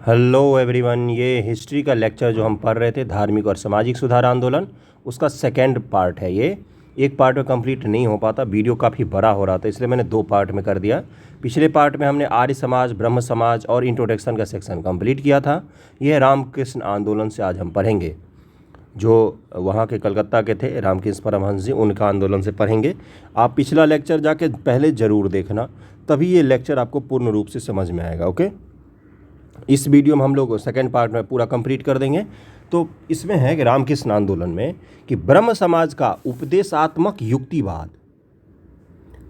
Hello everyone, ये history का lecture जो हम पढ़ रहे थे धार्मिक और सामाजिक सुधार आंदोलन, उसका सेकंड पार्ट है ये। एक पार्ट में कंप्लीट नहीं हो पाता, वीडियो काफ़ी बड़ा हो रहा था, इसलिए मैंने दो पार्ट में कर दिया। पिछले पार्ट में हमने आर्य समाज, ब्रह्म समाज और इंट्रोडक्शन का सेक्शन कंप्लीट किया था। यह रामकृष्ण आंदोलन से आज हम पढ़ेंगे, जो वहाँ के कलकत्ता के थे रामकृष्ण परमहंस जी, उनका आंदोलन से पढ़ेंगे। आप पिछला लेक्चर जाके पहले ज़रूर देखना, तभी ये लेक्चर आपको पूर्ण रूप से समझ में आएगा। ओके, इस वीडियो में हम लोग सेकेंड पार्ट में पूरा कंप्लीट कर देंगे। तो इसमें है कि रामकृष्ण आंदोलन में कि ब्रह्म समाज का उपदेशात्मक युक्तिवाद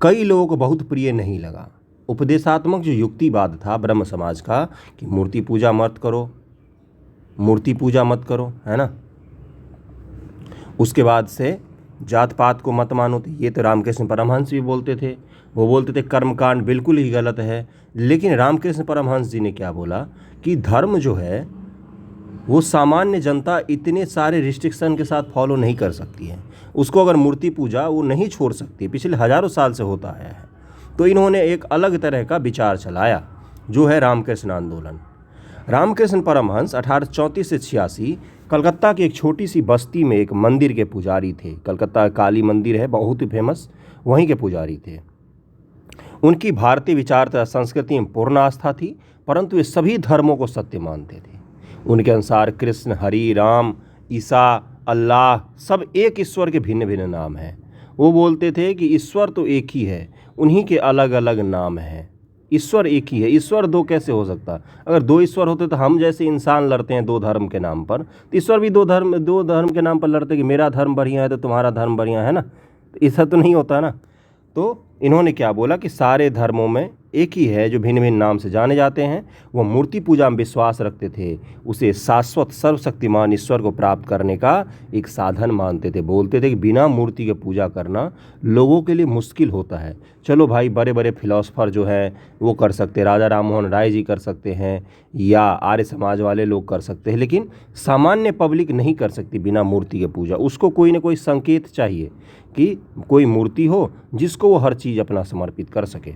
कई लोगों को बहुत प्रिय नहीं लगा। उपदेशात्मक जो युक्तिवाद था ब्रह्म समाज का कि मूर्ति पूजा मत करो, मूर्ति पूजा मत करो, है ना। उसके बाद से जात पात को मत मानो, तो ये तो रामकृष्ण परमहंस भी बोलते थे। वो बोलते थे कर्मकांड बिल्कुल ही गलत है। लेकिन रामकृष्ण परमहंस जी ने क्या बोला कि धर्म जो है वो सामान्य जनता इतने सारे रिस्ट्रिक्शन के साथ फॉलो नहीं कर सकती है। उसको अगर मूर्ति पूजा वो नहीं छोड़ सकती, पिछले हज़ारों साल से होता आया है। तो इन्होंने एक अलग तरह का विचार चलाया जो है रामकृष्ण आंदोलन। रामकृष्ण परमहंस 1834 से 86 कलकत्ता की एक छोटी सी बस्ती में एक मंदिर के पुजारी थे। कलकत्ता काली मंदिर है, बहुत ही फेमस, वहीं के पुजारी थे। उनकी भारतीय विचारधारा संस्कृति में पूर्ण आस्था थी, परंतु वे सभी धर्मों को सत्य मानते थे। उनके अनुसार कृष्ण, हरि, राम, ईसा, अल्लाह सब एक ईश्वर के भिन्न भिन्न नाम हैं। वो बोलते थे कि ईश्वर तो एक ही है, उन्हीं के अलग अलग नाम हैं। ईश्वर एक ही है, ईश्वर दो कैसे हो सकता? अगर दो ईश्वर होते तो हम जैसे इंसान लड़ते हैं दो धर्म के नाम पर, तो ईश्वर भी दो धर्म के नाम पर लड़ते कि मेरा धर्म बढ़िया है तो तुम्हारा धर्म बढ़िया है ना। तो ऐसा तो नहीं होता ना। तो इन्होंने क्या बोला कि सारे धर्मों में एक ही है जो भिन्न भिन्न नाम से जाने जाते हैं। वो मूर्ति पूजा में विश्वास रखते थे, उसे शाश्वत सर्वशक्तिमान ईश्वर को प्राप्त करने का एक साधन मानते थे। बोलते थे कि बिना मूर्ति के पूजा करना लोगों के लिए मुश्किल होता है। चलो भाई, बड़े बड़े फिलोसफर जो हैं वो कर सकते, राजा राम मोहन राय जी कर सकते हैं या आर्य समाज वाले लोग कर सकते हैं, लेकिन सामान्य पब्लिक नहीं कर सकती बिना मूर्ति के पूजा। उसको कोई ना कोई संकेत चाहिए कि कोई मूर्ति हो जिसको वो हर चीज़ अपना समर्पित कर सके।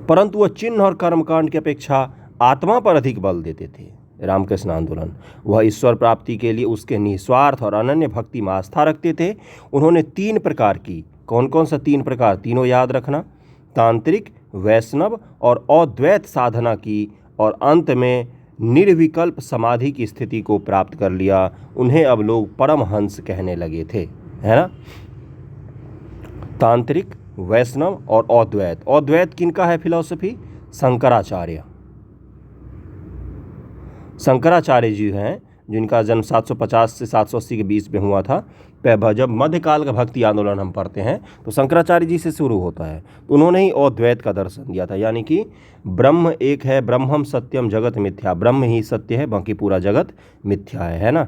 परंतु वह चिन्ह और कर्मकांड की अपेक्षा आत्मा पर अधिक बल देते थे। रामकृष्ण आंदोलन वह ईश्वर प्राप्ति के लिए उसके निस्वार्थ और अनन्य भक्ति में आस्था रखते थे। उन्होंने तीन प्रकार की, कौन कौन सा तीन प्रकार, तीनों याद रखना, तांत्रिक, वैष्णव और अद्वैत साधना की, और अंत में निर्विकल्प समाधि की स्थिति को प्राप्त कर लिया। उन्हें अब लोग परमहंस कहने लगे थे, है ना। तांत्रिक, वैष्णव और अद्वैत। अद्वैत किनका है फिलॉसफी? शंकराचार्य। शंकराचार्य जी हैं जिनका जन्म 750 से 780 के बीच में हुआ था। जब मध्यकाल का भक्ति आंदोलन हम पढ़ते हैं तो शंकराचार्य जी से शुरू होता है। तो उन्होंने ही अद्वैत का दर्शन दिया था, यानी कि ब्रह्म एक है, ब्रह्मम सत्यम जगत मिथ्या, ब्रह्म ही सत्य है, बाकी पूरा जगत मिथ्या है ना।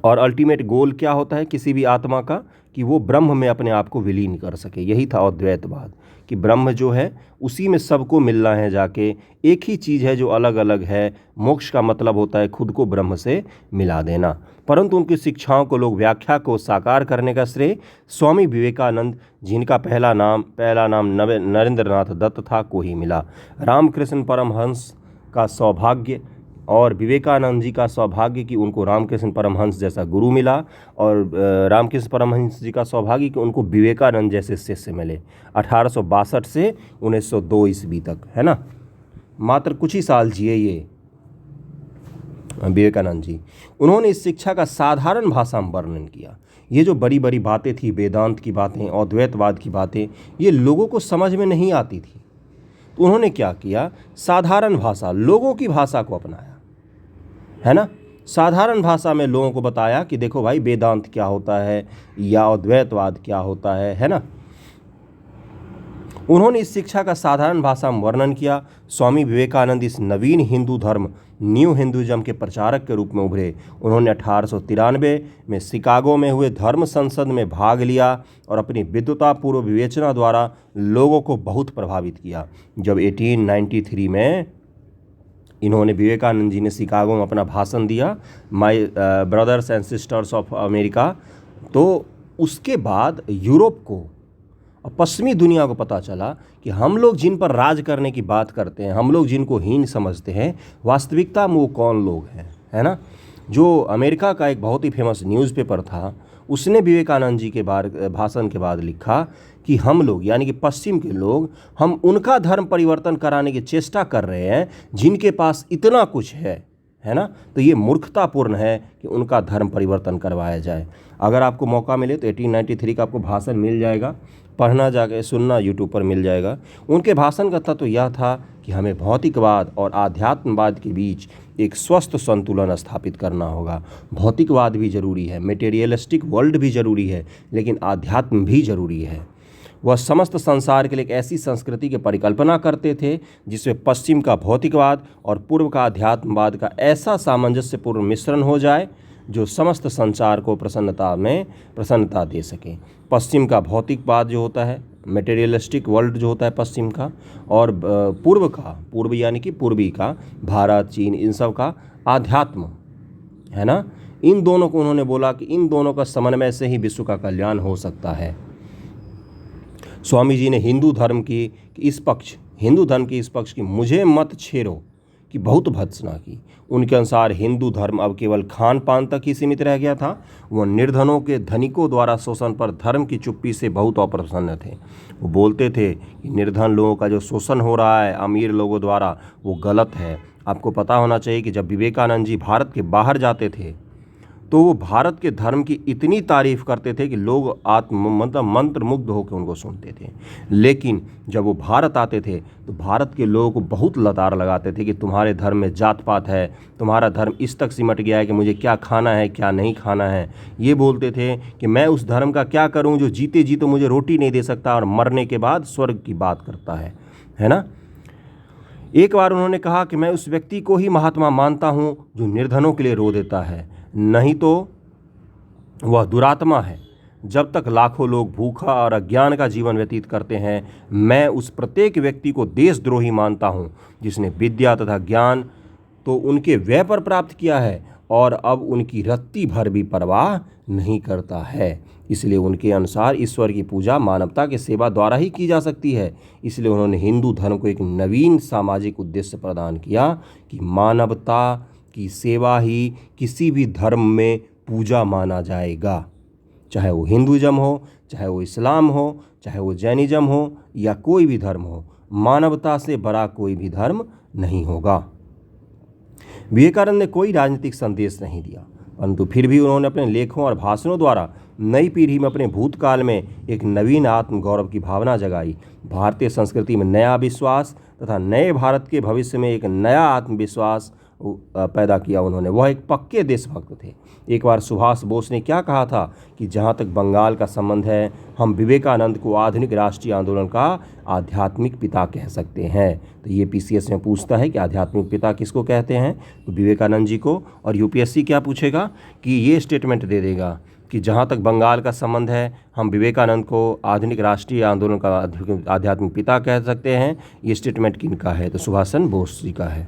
और अल्टीमेट गोल क्या होता है किसी भी आत्मा का? कि वो ब्रह्म में अपने आप को विलीन कर सके। यही था अद्वैतवाद, कि ब्रह्म जो है उसी में सबको मिलना है जाके, एक ही चीज़ है जो अलग अलग है। मोक्ष का मतलब होता है खुद को ब्रह्म से मिला देना। परंतु उनकी शिक्षाओं को लोग व्याख्या को साकार करने का श्रेय स्वामी विवेकानंद, जिनका पहला नाम नरेंद्रनाथ दत्त था, को ही मिला। रामकृष्ण परमहंस का सौभाग्य और विवेकानंद जी का सौभाग्य कि उनको रामकृष्ण परमहंस जैसा गुरु मिला, और रामकृष्ण परमहंस जी का सौभाग्य कि उनको विवेकानंद जैसे शिष्य मिले 1862 से 1902 ईस्वी तक, है ना। मात्र कुछ ही साल जिए ये विवेकानंद जी। उन्होंने इस शिक्षा का साधारण भाषा में वर्णन किया। ये जो बड़ी बड़ी बातें थी, वेदांत की बातें, अद्वैतवाद की बातें, ये लोगों को समझ में नहीं आती थी। तो उन्होंने क्या किया? साधारण भाषा, लोगों की भाषा को अपनाया, है ना। साधारण भाषा में लोगों को बताया कि देखो भाई वेदांत क्या होता है या अद्वैतवाद क्या होता है ना। उन्होंने इस शिक्षा का साधारण भाषा में वर्णन किया। स्वामी विवेकानंद इस नवीन हिंदू धर्म, न्यू हिंदुइज्म के प्रचारक के रूप में उभरे। उन्होंने 1893 में शिकागो में हुए धर्म संसद में भाग लिया और अपनी विद्वतापूर्व विवेचना द्वारा लोगों को बहुत प्रभावित किया। जब 1893 में इन्होंने, विवेकानंद जी ने शिकागो में अपना भाषण दिया, my brothers and sisters of America, तो उसके बाद यूरोप को और पश्चिमी दुनिया को पता चला कि हम लोग जिन पर राज करने की बात करते हैं, हम लोग जिनको हीन समझते हैं, वास्तविकता में वो कौन लोग हैं, है ना। जो अमेरिका का एक बहुत ही फेमस न्यूज़पेपर था, उसने विवेकानंद जी के भाषण के बाद लिखा कि हम लोग यानी कि पश्चिम के लोग, हम उनका धर्म परिवर्तन कराने की चेष्टा कर रहे हैं जिनके पास इतना कुछ है ना। तो ये मूर्खतापूर्ण है कि उनका धर्म परिवर्तन करवाया जाए। अगर आपको मौका मिले तो 1893 का आपको भाषण मिल जाएगा, पढ़ना, जाके सुनना, यूट्यूब पर मिल जाएगा। उनके भाषण का तत्व यह था कि हमें भौतिकवाद और आध्यात्मवाद के बीच एक स्वस्थ संतुलन स्थापित करना होगा। भौतिकवाद भी ज़रूरी है, मटेरियलिस्टिक वर्ल्ड भी ज़रूरी है, लेकिन आध्यात्म भी ज़रूरी है। वह समस्त संसार के लिए एक ऐसी संस्कृति की परिकल्पना करते थे जिसमें पश्चिम का भौतिकवाद और पूर्व का आध्यात्मवाद का ऐसा सामंजस्यपूर्ण मिश्रण हो जाए जो समस्त संसार को प्रसन्नता दे सके। पश्चिम का भौतिकवाद जो होता है, मटेरियलिस्टिक वर्ल्ड जो होता है पश्चिम का, और पूर्व यानी कि पूर्वी का भारत, चीन, इन सब का आध्यात्म, है ना। इन दोनों को उन्होंने बोला कि इन दोनों का समन्वय से ही विश्व का कल्याण हो सकता है। स्वामी जी ने हिंदू धर्म की इस पक्ष की मुझे मत छेड़ो कि बहुत भर्त्सना की। उनके अनुसार हिंदू धर्म अब केवल खान पान तक ही सीमित रह गया था। वह निर्धनों के धनिकों द्वारा शोषण पर धर्म की चुप्पी से बहुत अप्रसन्न थे। वो बोलते थे कि निर्धन लोगों का जो शोषण हो रहा है अमीर लोगों द्वारा, वो गलत है। आपको पता होना चाहिए कि जब विवेकानंद जी भारत के बाहर जाते थे तो वो भारत के धर्म की इतनी तारीफ़ करते थे कि लोग मंत्र मुग्ध होकर उनको सुनते थे। लेकिन जब वो भारत आते थे तो भारत के लोगों को बहुत लताड़ लगाते थे कि तुम्हारे धर्म में जात पात है, तुम्हारा धर्म इस तक सिमट गया है कि मुझे क्या खाना है क्या नहीं खाना है। ये बोलते थे कि मैं उस धर्म का क्या करूं जो जीते जी तो मुझे रोटी नहीं दे सकता और मरने के बाद स्वर्ग की बात करता है ना। एक बार उन्होंने कहा कि मैं उस व्यक्ति को ही महात्मा मानता हूँ जो निर्धनों के लिए रो देता है, नहीं तो वह दुरात्मा है। जब तक लाखों लोग भूखा और अज्ञान का जीवन व्यतीत करते हैं, मैं उस प्रत्येक व्यक्ति को देशद्रोही मानता हूँ जिसने विद्या तथा ज्ञान तो उनके व्यय पर प्राप्त किया है और अब उनकी रत्ती भर भी परवाह नहीं करता है। इसलिए उनके अनुसार ईश्वर की पूजा मानवता के सेवा द्वारा ही की जा सकती है। इसलिए उन्होंने हिंदू धर्म को एक नवीन सामाजिक उद्देश्य प्रदान किया कि मानवता की सेवा ही किसी भी धर्म में पूजा माना जाएगा, चाहे वो हिंदुइज्म हो, चाहे वो इस्लाम हो, चाहे वो जैनिज्म हो या कोई भी धर्म हो। मानवता से बड़ा कोई भी धर्म नहीं होगा। विवेकानंद ने कोई राजनीतिक संदेश नहीं दिया, परंतु फिर भी उन्होंने अपने लेखों और भाषणों द्वारा नई पीढ़ी में अपने भूतकाल में एक नवीन आत्मगौरव की भावना जगाई। भारतीय संस्कृति में नया विश्वास तथा नए भारत के भविष्य में एक नया आत्मविश्वास पैदा किया उन्होंने। वह एक पक्के देशभक्त थे। एक बार सुभाष बोस ने क्या कहा था कि जहाँ तक बंगाल का संबंध है, हम विवेकानंद को आधुनिक राष्ट्रीय आंदोलन का आध्यात्मिक पिता कह सकते हैं। तो ये पीसीएस में पूछता है कि आध्यात्मिक पिता किसको कहते हैं, तो विवेकानंद जी को। और यूपीएससी क्या पूछेगा कि ये स्टेटमेंट दे देगा कि जहाँ तक बंगाल का संबंध है, हम विवेकानंद को आधुनिक राष्ट्रीय आंदोलन का आध्यात्मिक पिता कह सकते हैं। ये स्टेटमेंट किनका है, तो सुभाष चंद्र बोस जी का है।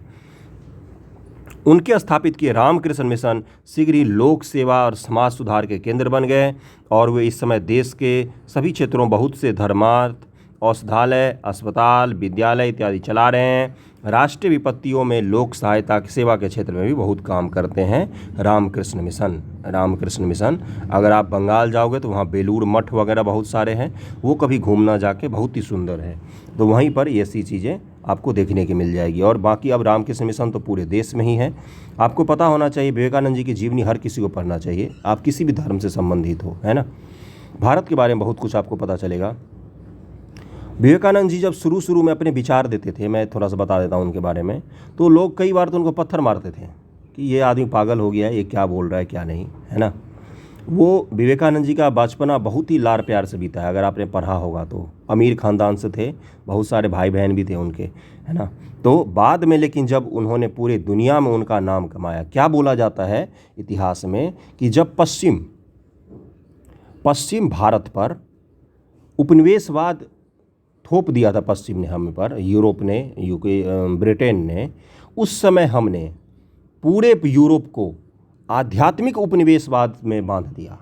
उनके स्थापित किए रामकृष्ण मिशन शीघ्र ही लोक सेवा और समाज सुधार के केंद्र बन गए और वे इस समय देश के सभी क्षेत्रों बहुत से धर्मार्थ, औषधालय, अस्पताल, विद्यालय इत्यादि चला रहे हैं। राष्ट्रीय विपत्तियों में लोक सहायता की सेवा के क्षेत्र में भी बहुत काम करते हैं। रामकृष्ण मिशन अगर आप बंगाल जाओगे तो वहाँ बेलूर मठ वगैरह बहुत सारे हैं, वो कभी घूमना जाके बहुत ही सुंदर है। तो वहीं पर ऐसी चीज़ें आपको देखने की मिल जाएगी। और बाकी अब रामकृष्ण मिशन तो पूरे देश में ही है। आपको पता होना चाहिए विवेकानंद जी की जीवनी हर किसी को पढ़ना चाहिए, आप किसी भी धर्म से संबंधित हो, है ना। भारत के बारे में बहुत कुछ आपको पता चलेगा। विवेकानंद जी जब शुरू में अपने विचार देते थे, मैं थोड़ा सा बता देता हूँ उनके बारे में, तो लोग कई बार तो उनको पत्थर मारते थे कि ये आदमी पागल हो गया है, ये क्या बोल रहा है क्या नहीं, है ना। वो विवेकानंद जी का बचपना बहुत ही लाड़ प्यार से बीता है। अगर आपने पढ़ा होगा तो अमीर ख़ानदान से थे, बहुत सारे भाई बहन भी थे उनके, है ना। तो बाद में लेकिन जब उन्होंने पूरे दुनिया में उनका नाम कमाया, क्या बोला जाता है इतिहास में कि जब पश्चिम भारत पर उपनिवेशवाद थोप दिया था, पश्चिम ने हम पर, यूरोप ने, यूके, ब्रिटेन ने, उस समय हमने पूरे यूरोप को आध्यात्मिक उपनिवेशवाद में बांध दिया।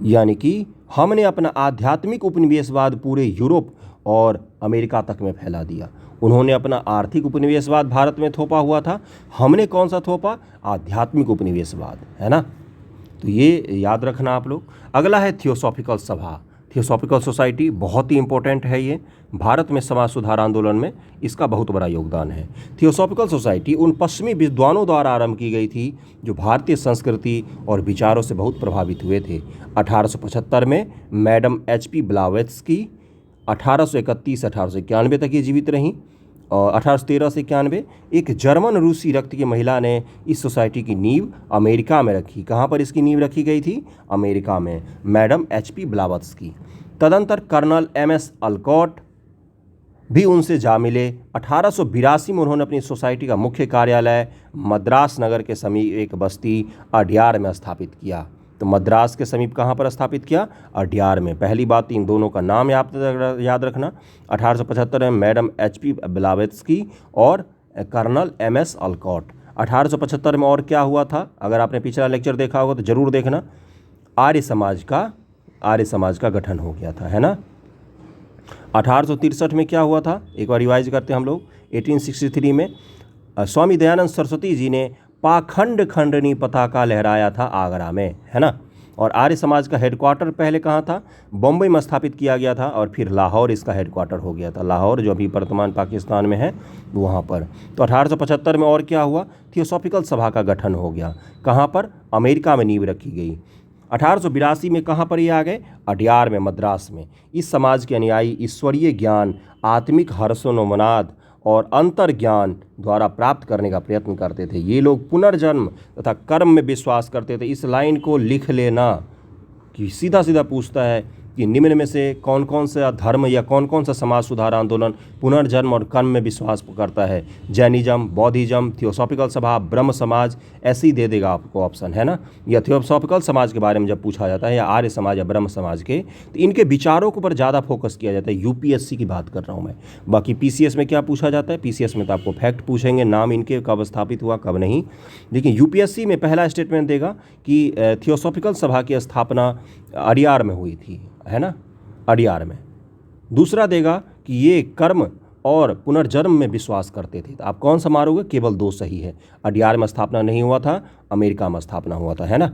यानी कि हमने अपना आध्यात्मिक उपनिवेशवाद पूरे यूरोप और अमेरिका तक में फैला दिया। उन्होंने अपना आर्थिक उपनिवेशवाद भारत में थोपा हुआ था, हमने कौन सा थोपा? आध्यात्मिक उपनिवेशवाद, है ना। तो ये याद रखना आप लोग। अगला है थियोसॉफिकल सभा, थियोसॉफिकल सोसाइटी, बहुत ही इंपॉर्टेंट है ये। भारत में समाज सुधार आंदोलन में इसका बहुत बड़ा योगदान है। थियोसॉफिकल सोसाइटी उन पश्चिमी विद्वानों द्वारा आरंभ की गई थी जो भारतीय संस्कृति और विचारों से बहुत प्रभावित हुए थे। 1875 में मैडम HP ब्लावेत्स्की, 1831-1891 तक ये जीवित रहीं, और 1813 से 91 एक जर्मन रूसी रक्त की महिला ने इस सोसाइटी की नींव अमेरिका में रखी। कहाँ पर इसकी नींव रखी गई थी? अमेरिका में, मैडम HP ब्लावेत्स्की। तदंतर कर्नल MS अलकॉट भी उनसे जा मिले। 1882 में उन्होंने अपनी सोसाइटी का मुख्य कार्यालय मद्रास नगर के समीप एक बस्ती अड्यार में स्थापित किया। तो मद्रास के समीप कहाँ पर स्थापित किया? अड्यार में। पहली बात, इन दोनों का नाम याद रखना। 1875 में मैडम HP ब्लावेत्स्की और कर्नल MS अलकॉट। 1875 में और क्या हुआ था? अगर आपने पिछला लेक्चर देखा होगा तो जरूर देखना। आर्य समाज का गठन हो गया था, है ना। 1863 में क्या हुआ था? एक बार रिवाइज करते हैं हम लोग। 1863 में स्वामी दयानंद सरस्वती जी ने पाखंड खंडनी पताका लहराया था आगरा में, है ना। और आर्य समाज का हेडक्वार्टर पहले कहाँ था? बम्बई में स्थापित किया गया था, और फिर लाहौर इसका हेडक्वार्टर हो गया था। लाहौर जो अभी वर्तमान पाकिस्तान में है, वहाँ पर। तो 1875 में और क्या हुआ? थियोसॉफिकल सभा का गठन हो गया। कहाँ पर? अमेरिका में नींव रखी गई। 1882 में कहाँ पर ये आ गए? अड्यार में, मद्रास में। इस समाज के अनुयायी ईश्वरीय ज्ञान, आत्मिक हर्षोन्माद और अंतर ज्ञान द्वारा प्राप्त करने का प्रयत्न करते थे। ये लोग पुनर्जन्म तथा कर्म में विश्वास करते थे। इस लाइन को लिख लेना कि सीधा सीधा पूछता है कि निम्न में से कौन कौन सा धर्म या कौन कौन सा समाज सुधार आंदोलन पुनर्जन्म और कर्म में विश्वास करता है? जैनिज्म, बौद्धिज्म, थियोसॉफिकल सभा, ब्रह्म समाज, ऐसे ही दे देगा आपको ऑप्शन, है ना। या थियोसॉफिकल समाज के बारे में जब पूछा जाता है, या आर्य समाज या ब्रह्म समाज के, तो इनके विचारों के ऊपर ज़्यादा फोकस किया जाता है। UPSC की बात कर रहा हूँ मैं। बाकी PCS में क्या पूछा जाता है? PCS में तो आपको फैक्ट पूछेंगे, नाम इनके कब स्थापित हुआ कब नहीं। लेकिन UPSC में पहला स्टेटमेंट देगा कि थियोसॉफिकल सभा की स्थापना अड्यार में हुई थी, है ना, अड्यार में। दूसरा देगा कि ये कर्म और पुनर्जन्म में विश्वास करते थे। तो आप कौन सा मारोगे? केवल 2 सही है। अड्यार में स्थापना नहीं हुआ था, अमेरिका में स्थापना हुआ था, है ना।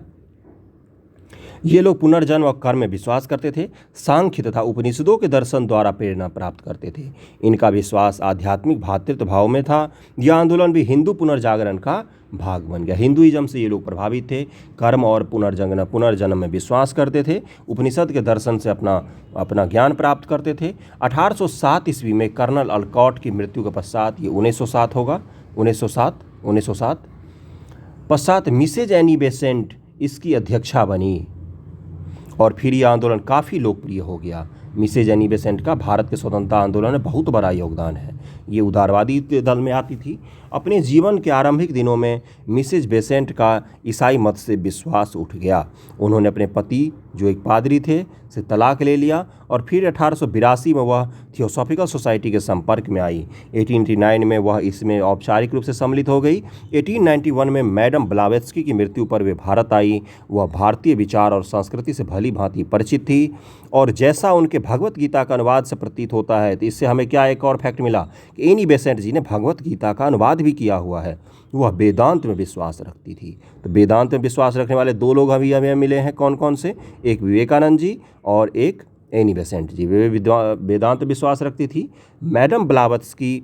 ये लोग पुनर्जन्म और कर्म में विश्वास करते थे। सांख्य तथा उपनिषदों के दर्शन द्वारा प्रेरणा प्राप्त करते थे। इनका विश्वास आध्यात्मिक भ्रातृत्व भाव में था। यह आंदोलन भी हिंदू पुनर्जागरण का भाग बन गया। हिंदुइज्म से ये लोग प्रभावित थे, कर्म और पुनर्जन्म में विश्वास करते थे, उपनिषद के दर्शन से अपना ज्ञान प्राप्त करते थे। 1807 ईस्वी में कर्नल अलकॉट की मृत्यु के पश्चात, ये 1907 होगा, 1907 पश्चात मिसेज एनी बेसेंट इसकी अध्यक्षा बनी, और फिर ये आंदोलन काफ़ी लोकप्रिय हो गया। मिसेज एनी बेसेंट का भारत के स्वतंत्रता आंदोलन में बहुत बड़ा योगदान है। ये उदारवादी दल में आती थी। अपने जीवन के आरंभिक दिनों में मिसेज बेसेंट का ईसाई मत से विश्वास उठ गया। उन्होंने अपने पति, जो एक पादरी थे, से तलाक ले लिया, और फिर 1882 में वह थियोसॉफिकल सोसाइटी के संपर्क में आई। 1889 में वह इसमें औपचारिक रूप से सम्मिलित हो गई। 1891 में मैडम ब्लावेत्स्की की मृत्यु पर वे भारत आई। वह भारतीय विचार और संस्कृति से भली भांति परिचित थी, और जैसा उनके भगवत गीता का अनुवाद से प्रतीत होता है, तो इससे हमें क्या एक और फैक्ट मिला कि एनी बेसेंट जी ने भगवत गीता का अनुवाद भी किया हुआ है। वह वेदांत में विश्वास रखती थी। तो वेदांत में विश्वास रखने वाले 2 लोग अभी हमें मिले हैं। कौन कौन से? एक विवेकानंद जी और एक एनी बेसेंट जी। वे वेदांत विश्वास रखती थी। मैडम ब्लावेत्स्की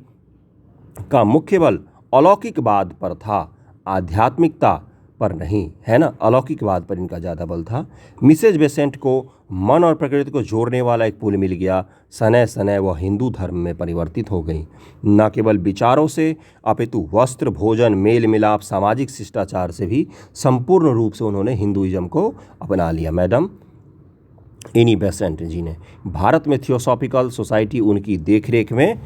का मुख्य बल अलौकिकवाद पर था, आध्यात्मिकता पर नहीं, है ना। अलौकिकवाद पर इनका ज़्यादा बल था। मिसेज बेसेंट को मन और प्रकृति को जोड़ने वाला एक पुल मिल गया। सनय सनय वह हिंदू धर्म में परिवर्तित हो गई। न केवल विचारों से, अपितु वस्त्र, भोजन, मेल मिलाप, सामाजिक शिष्टाचार से भी संपूर्ण रूप से उन्होंने हिंदुइज्म को अपना लिया। मैडम एनी बेसेंट जी ने। भारत में थियोसॉफिकल सोसाइटी उनकी देखरेख में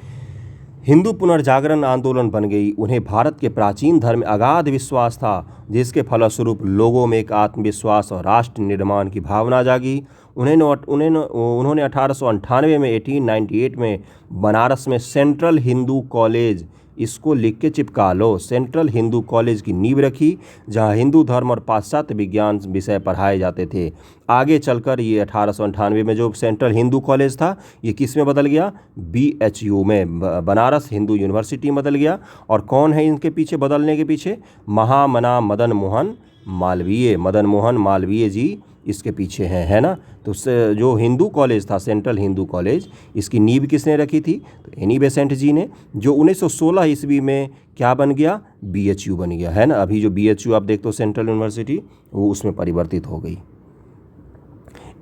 हिंदू पुनर्जागरण आंदोलन बन गई। उन्हें भारत के प्राचीन धर्म में अगाध विश्वास था, जिसके फलस्वरूप लोगों में एक आत्मविश्वास और राष्ट्र निर्माण की भावना जागी। उन्होंने 1898 में 1898 में बनारस में सेंट्रल हिंदू कॉलेज इसको लिख के चिपका लो। सेंट्रल हिंदू कॉलेज की नींव रखी, जहाँ हिंदू धर्म और पाश्चात्य विज्ञान विषय पढ़ाए जाते थे। आगे चलकर ये 1898 में जो सेंट्रल हिंदू कॉलेज था, ये किस में बदल गया? BHU में, बनारस हिंदू यूनिवर्सिटी में बदल गया। और कौन है इनके पीछे, बदलने के पीछे? महामना मदन मोहन मालवीय, मदन मोहन मालवीय जी इसके पीछे हैं, है ना। तो जो हिंदू कॉलेज था, सेंट्रल हिंदू कॉलेज, इसकी नींव किसने रखी थी? तो एनी बेसेंट जी ने, जो 1916 ईस्वी में क्या बन गया? BHU बन गया, है ना। अभी जो BHU आप देखते हो सेंट्रल यूनिवर्सिटी, वो उसमें परिवर्तित हो गई।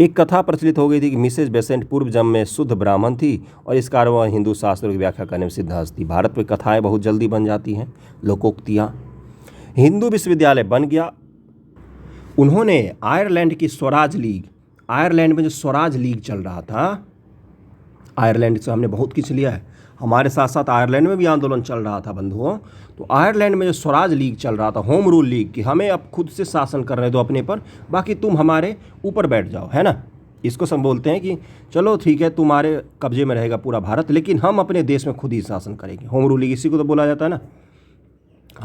एक कथा प्रचलित हो गई थी कि मिसेज बेसेंट पूर्व जन्म में शुद्ध ब्राह्मण थी और इस कारण वह हिंदू शास्त्रों की व्याख्या करने में सिद्धहस्त थी। भारत में कथाएं बहुत जल्दी बन जाती हैं, लोकोक्तियाँ। हिंदू विश्वविद्यालय बन गया। उन्होंने आयरलैंड की स्वराज लीग, आयरलैंड में जो स्वराज लीग चल रहा था, आयरलैंड से हमने बहुत कुछ लिया है, हमारे साथ साथ आयरलैंड में भी आंदोलन चल रहा था बंधुओं। तो आयरलैंड में जो स्वराज लीग चल रहा था, होम रूल लीग, कि हमें अब खुद से शासन करने दो अपने पर, बाकी तुम हमारे ऊपर बैठ जाओ, है ना। इसको सब बोलते हैं कि चलो ठीक है, तुम्हारे कब्जे में रहेगा पूरा भारत, लेकिन हम अपने देश में खुद ही शासन करेंगे। होम रूल लीग इसी को तो बोला जाता है ना।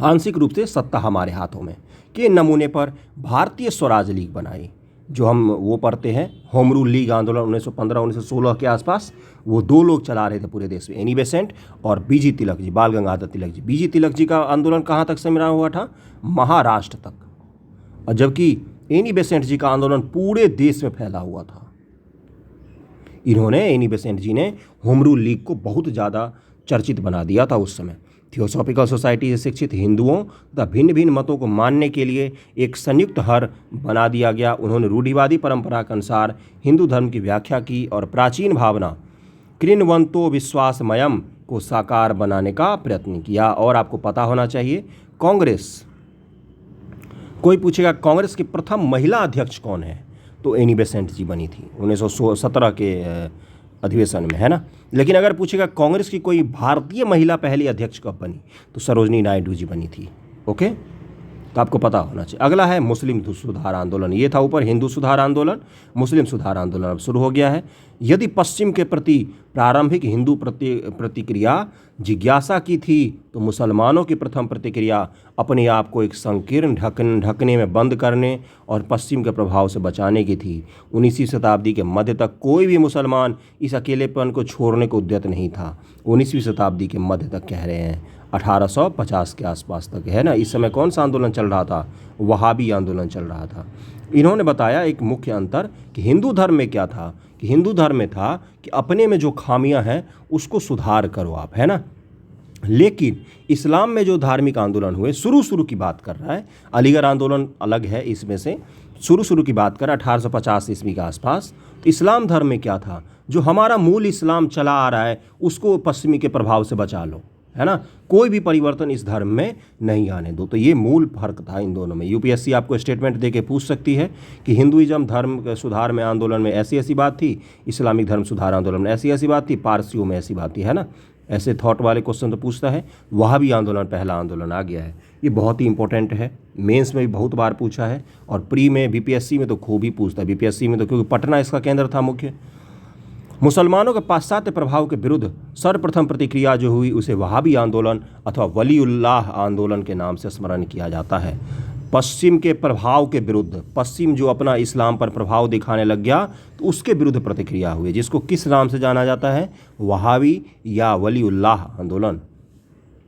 आंशिक रूप से सत्ता हमारे हाथों में के नमूने पर भारतीय स्वराज लीग बनाई, जो हम वो पढ़ते हैं। होम रूल लीग आंदोलन 1915-1916 के आसपास वो दो लोग चला रहे थे पूरे देश में, एनी बेसेंट और BG तिलक जी, बाल गंगाधर तिलक जी। BG तिलक जी का आंदोलन कहाँ तक सिमरा हुआ था? महाराष्ट्र तक। और जबकि एनी बेसेंट जी का आंदोलन पूरे देश में फैला हुआ था। इन्होंने, एनी बेसेंट जी ने होम रूल लीग को बहुत ज़्यादा चर्चित बना दिया था उस समय। थियोसॉफिकल सोसाइटी से शिक्षित हिंदुओं तथा भिन्न भिन्न मतों को मानने के लिए एक संयुक्त हर बना दिया गया। उन्होंने रूढ़िवादी परंपरा के अनुसार हिंदू धर्म की व्याख्या की और प्राचीन भावना कृण्वंतो विश्वासमयम को साकार बनाने का प्रयत्न किया। और आपको पता होना चाहिए, कांग्रेस, कोई पूछेगा कांग्रेस की प्रथम महिला अध्यक्ष कौन है, तो एनी बेसेंट जी बनी थी 1917 के अधिवेशन में, है ना। लेकिन अगर पूछेगा कांग्रेस की कोई भारतीय महिला पहली अध्यक्ष कब बनी, तो सरोजनी नायडू जी बनी थी। ओके, तो आपको पता होना चाहिए। अगला है मुस्लिम सुधार आंदोलन। ये था ऊपर हिंदू सुधार आंदोलन, मुस्लिम सुधार आंदोलन अब शुरू हो गया है। यदि पश्चिम के प्रति प्रारंभिक हिंदू प्रतिक्रिया जिज्ञासा की थी, तो मुसलमानों की प्रथम प्रतिक्रिया अपने आप को एक संकीर्ण ढकने में बंद करने और पश्चिम के प्रभाव से बचाने की थी। 19वीं शताब्दी के मध्य तक कोई भी मुसलमान इस अकेलेपन को छोड़ने को उद्यत नहीं था। 19वीं शताब्दी के मध्य तक कह रहे हैं, 1850 के आसपास तक, है ना। इस समय कौन सा आंदोलन चल रहा था? वहाबी आंदोलन चल रहा था। इन्होंने बताया एक मुख्य अंतर कि हिंदू धर्म में क्या था, कि हिंदू धर्म में था कि अपने में जो खामियां हैं उसको सुधार करो आप, है ना। लेकिन इस्लाम में जो धार्मिक आंदोलन हुए, शुरू की बात कर रहा है, अलीगढ़ आंदोलन अलग है इसमें से, शुरू की बात कर 1850 ईस्वी के आसपास। तो इस्लाम धर्म में क्या था? जो हमारा मूल इस्लाम चला आ रहा है उसको पश्चिमी के प्रभाव से बचा लो, है ना। कोई भी परिवर्तन इस धर्म में नहीं आने दो। तो ये मूल फर्क था इन दोनों में। यूपीएससी आपको स्टेटमेंट देके पूछ सकती है कि हिंदुइज्म धर्म सुधार में आंदोलन में ऐसी बात थी, इस्लामिक धर्म सुधार आंदोलन में ऐसी बात थी, पारसियों में ऐसी बात थी, है ना। ऐसे थॉट वाले क्वेश्चन तो पूछता है। वहाबी आंदोलन पहला आंदोलन आ गया है, ये बहुत ही इंपॉर्टेंट है। मेंस में भी बहुत बार पूछा है और प्री में बीपीएससी में तो खूब ही पूछता है। बीपीएससी में तो क्योंकि पटना इसका केंद्र था मुख्य। मुसलमानों के पाश्चात्य प्रभाव के विरुद्ध सर्वप्रथम प्रतिक्रिया जो हुई उसे वहाबी आंदोलन अथवा वलीउल्लाह आंदोलन के नाम से स्मरण किया जाता है। पश्चिम के प्रभाव के विरुद्ध, पश्चिम जो अपना इस्लाम पर प्रभाव दिखाने लग गया, तो उसके विरुद्ध प्रतिक्रिया हुई, जिसको किस नाम से जाना जाता है? वहाबी या वलीउल्लाह आंदोलन।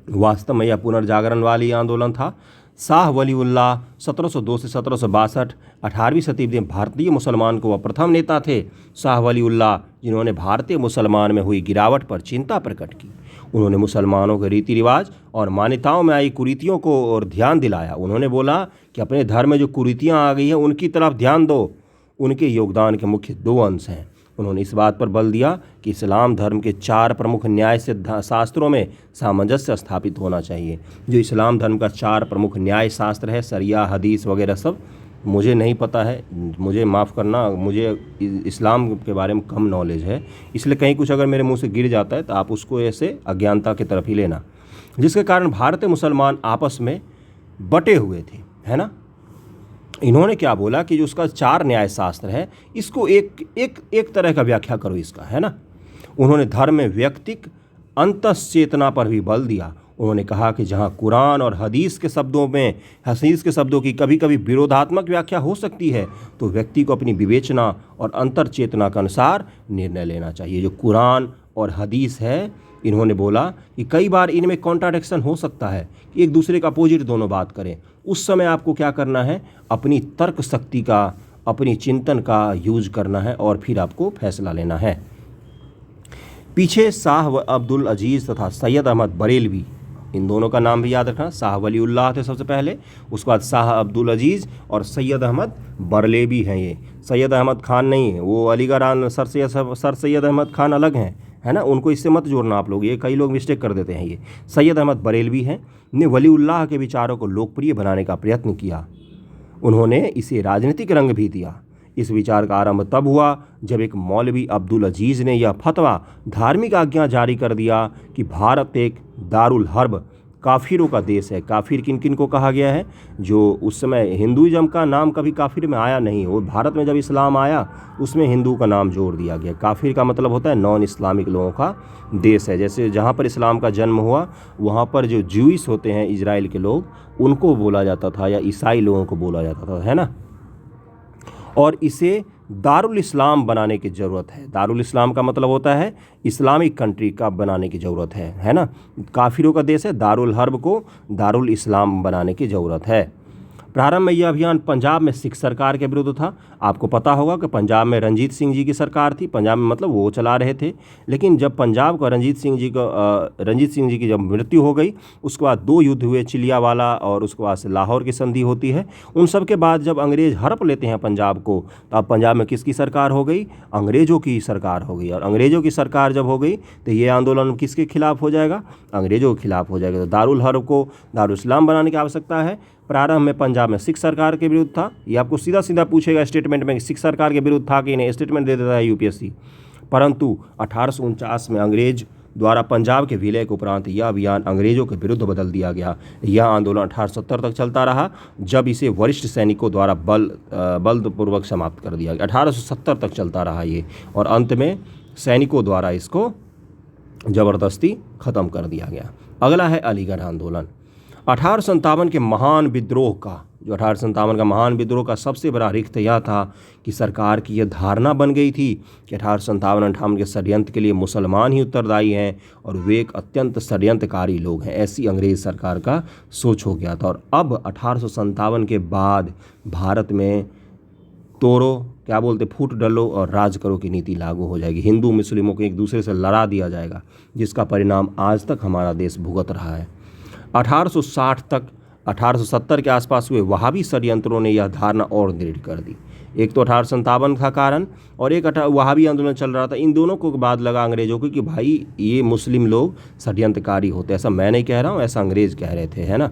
वास्तव में यह पुनर्जागरण वाली आंदोलन था। शाह वलीउल्लाह 1702 से 1762, 18वीं शताब्दी में भारतीय मुसलमान को वह प्रथम नेता थे। शाह वलीउल्लाह जिन्होंने भारतीय मुसलमान में हुई गिरावट पर चिंता प्रकट की। उन्होंने मुसलमानों के रीति रिवाज और मान्यताओं में आई कुरीतियों को और ध्यान दिलाया। उन्होंने बोला कि अपने धर्म में जो कुरीतियाँ आ गई हैं उनकी तरफ ध्यान दो। उनके योगदान के मुख्य दो अंश हैं। उन्होंने इस बात पर बल दिया कि इस्लाम धर्म के 4 प्रमुख न्याय शास्त्रों में सामंजस्य स्थापित होना चाहिए। जो इस्लाम धर्म का 4 प्रमुख न्याय शास्त्र है, सरिया, हदीस वगैरह सब, मुझे नहीं पता है, मुझे माफ़ करना, मुझे इस्लाम के बारे में कम नॉलेज है, इसलिए कहीं कुछ अगर मेरे मुंह से गिर जाता है तो आप उसको ऐसे अज्ञानता की तरफ ही लेना। जिसके कारण भारतीय मुसलमान आपस में बटे हुए थे, है ना। इन्होंने क्या बोला कि जो उसका 4 न्याय शास्त्र है, इसको एक तरह का व्याख्या करो इसका, है ना। उन्होंने धर्म में व्यक्तिक अंतःचेतना पर भी बल दिया। उन्होंने कहा कि जहां कुरान और हदीस के शब्दों की कभी कभी विरोधात्मक व्याख्या हो सकती है, तो व्यक्ति को अपनी विवेचना और अंतर चेतना के अनुसार निर्णय लेना चाहिए। जो कुरान और हदीस है, इन्होंने बोला कि कई बार इनमें कॉन्ट्राडिक्शन हो सकता है कि एक दूसरे का अपोजिट दोनों बात करें। उस समय आपको क्या करना है, अपनी तर्क शक्ति का, अपनी चिंतन का यूज करना है और फिर आपको फैसला लेना है। पीछे शाह अब्दुल अजीज़ तथा सैयद अहमद बरेलवी, इन दोनों का नाम भी याद रखना। शाह वलीउल्लाह थे सबसे पहले, उसके बाद शाह अब्दुल अजीज़ और सैयद अहमद बरेलवी हैं। ये सैयद अहमद खान नहीं है, वो अलीगढ़ सर सैयद अहमद खान अलग हैं, है ना, उनको इससे मत जोड़ना आप लोग, ये कई लोग मिस्टेक कर देते हैं। ये सैयद अहमद बरेलवी हैं, ने वलीउल्लाह के विचारों को लोकप्रिय बनाने का प्रयत्न किया। उन्होंने इसे राजनीतिक रंग भी दिया। इस विचार का आरंभ तब हुआ जब एक मौलवी अब्दुल अजीज़ ने यह फतवा धार्मिक आज्ञा जारी कर दिया कि भारत एक दारुल हर्ब, काफिरों का देश है। काफिर किन किन को कहा गया है? जो उस समय हिंदुइज्म का नाम कभी काफिर में आया नहीं, वो भारत में जब इस्लाम आया उसमें हिंदू का नाम जोड़ दिया गया। काफिर का मतलब होता है नॉन इस्लामिक लोगों का देश है। जैसे जहाँ पर इस्लाम का जन्म हुआ वहाँ पर जो ज्यूइश होते हैं इजराइल के लोग, उनको बोला जाता था, या ईसाई लोगों को बोला जाता था, है ना। और इसे दारुल इस्लाम बनाने की ज़रूरत है। दारुल इस्लाम का मतलब होता है इस्लामिक कंट्री का बनाने की ज़रूरत है ना। काफिरों का देश है, दारुल हर्ब को दारुल इस्लाम बनाने की ज़रूरत है। प्रारंभ में यह अभियान पंजाब में सिख सरकार के विरुद्ध था। आपको पता होगा कि पंजाब में रंजीत सिंह जी की सरकार थी, पंजाब में मतलब वो चला रहे थे। लेकिन जब पंजाब का रंजीत सिंह जी की जब मृत्यु हो गई, उसके बाद 2 युद्ध हुए, चिलियावाला और उसके बाद से लाहौर की संधि होती है। उन सब के बाद जब अंग्रेज़ हड़प लेते हैं पंजाब को, तो अब पंजाब में किसकी सरकार हो गई? अंग्रेज़ों की सरकार हो गई। और अंग्रेज़ों की सरकार जब हो गई तो ये आंदोलन किसके खिलाफ हो जाएगा? अंग्रेज़ों के खिलाफ हो जाएगा। तो दारुल हर्ब को दारुल इस्लाम बनाने की आवश्यकता है। प्रारंभ में पंजाब में सिख सरकार के विरुद्ध था। ये आपको सीधा सीधा पूछेगा स्टेटमेंट में कि सिख सरकार के विरुद्ध था कि नहीं, स्टेटमेंट दे देता है यूपीएससी। परंतु 1849 में अंग्रेज द्वारा पंजाब के विलय के उपरांत यह अभियान अंग्रेजों के विरुद्ध बदल दिया गया। यह आंदोलन 1870 तक चलता रहा, जब इसे वरिष्ठ सैनिकों द्वारा बलपूर्वक समाप्त कर दिया गया। 1870 तक चलता रहा ये, और अंत में सैनिकों द्वारा इसको ज़बरदस्ती ख़त्म कर दिया गया। अगला है अलीगढ़ आंदोलन। 1857 के महान विद्रोह का, जो 1857 का महान विद्रोह का सबसे बड़ा रिक्त यह था कि सरकार की यह धारणा बन गई थी कि 1857-58 के षड्यंत्र के लिए मुसलमान ही उत्तरदायी हैं और वे एक अत्यंत षड्यंत्रकारी लोग हैं। ऐसी अंग्रेज़ सरकार का सोच हो गया था। और अब 1857 के बाद भारत में तोड़ो, क्या बोलते, फूट डलो और राज करो की नीति लागू हो जाएगी। हिंदू मुस्लिमों को एक दूसरे से लड़ा दिया जाएगा, जिसका परिणाम आज तक हमारा देश भुगत रहा है। 1860 तक 1870 के आसपास हुए वहाबी षड्यंत्रों ने यह धारणा और दृढ़ कर दी। एक तो 1857 का कारण और एक वहाबी आंदोलन चल रहा था। इन दोनों को बाद लगा अंग्रेज़ों को कि भाई ये मुस्लिम लोग षड्यंत्रकारी होते। ऐसा मैं नहीं कह रहा हूँ, ऐसा अंग्रेज़ कह रहे थे, है ना।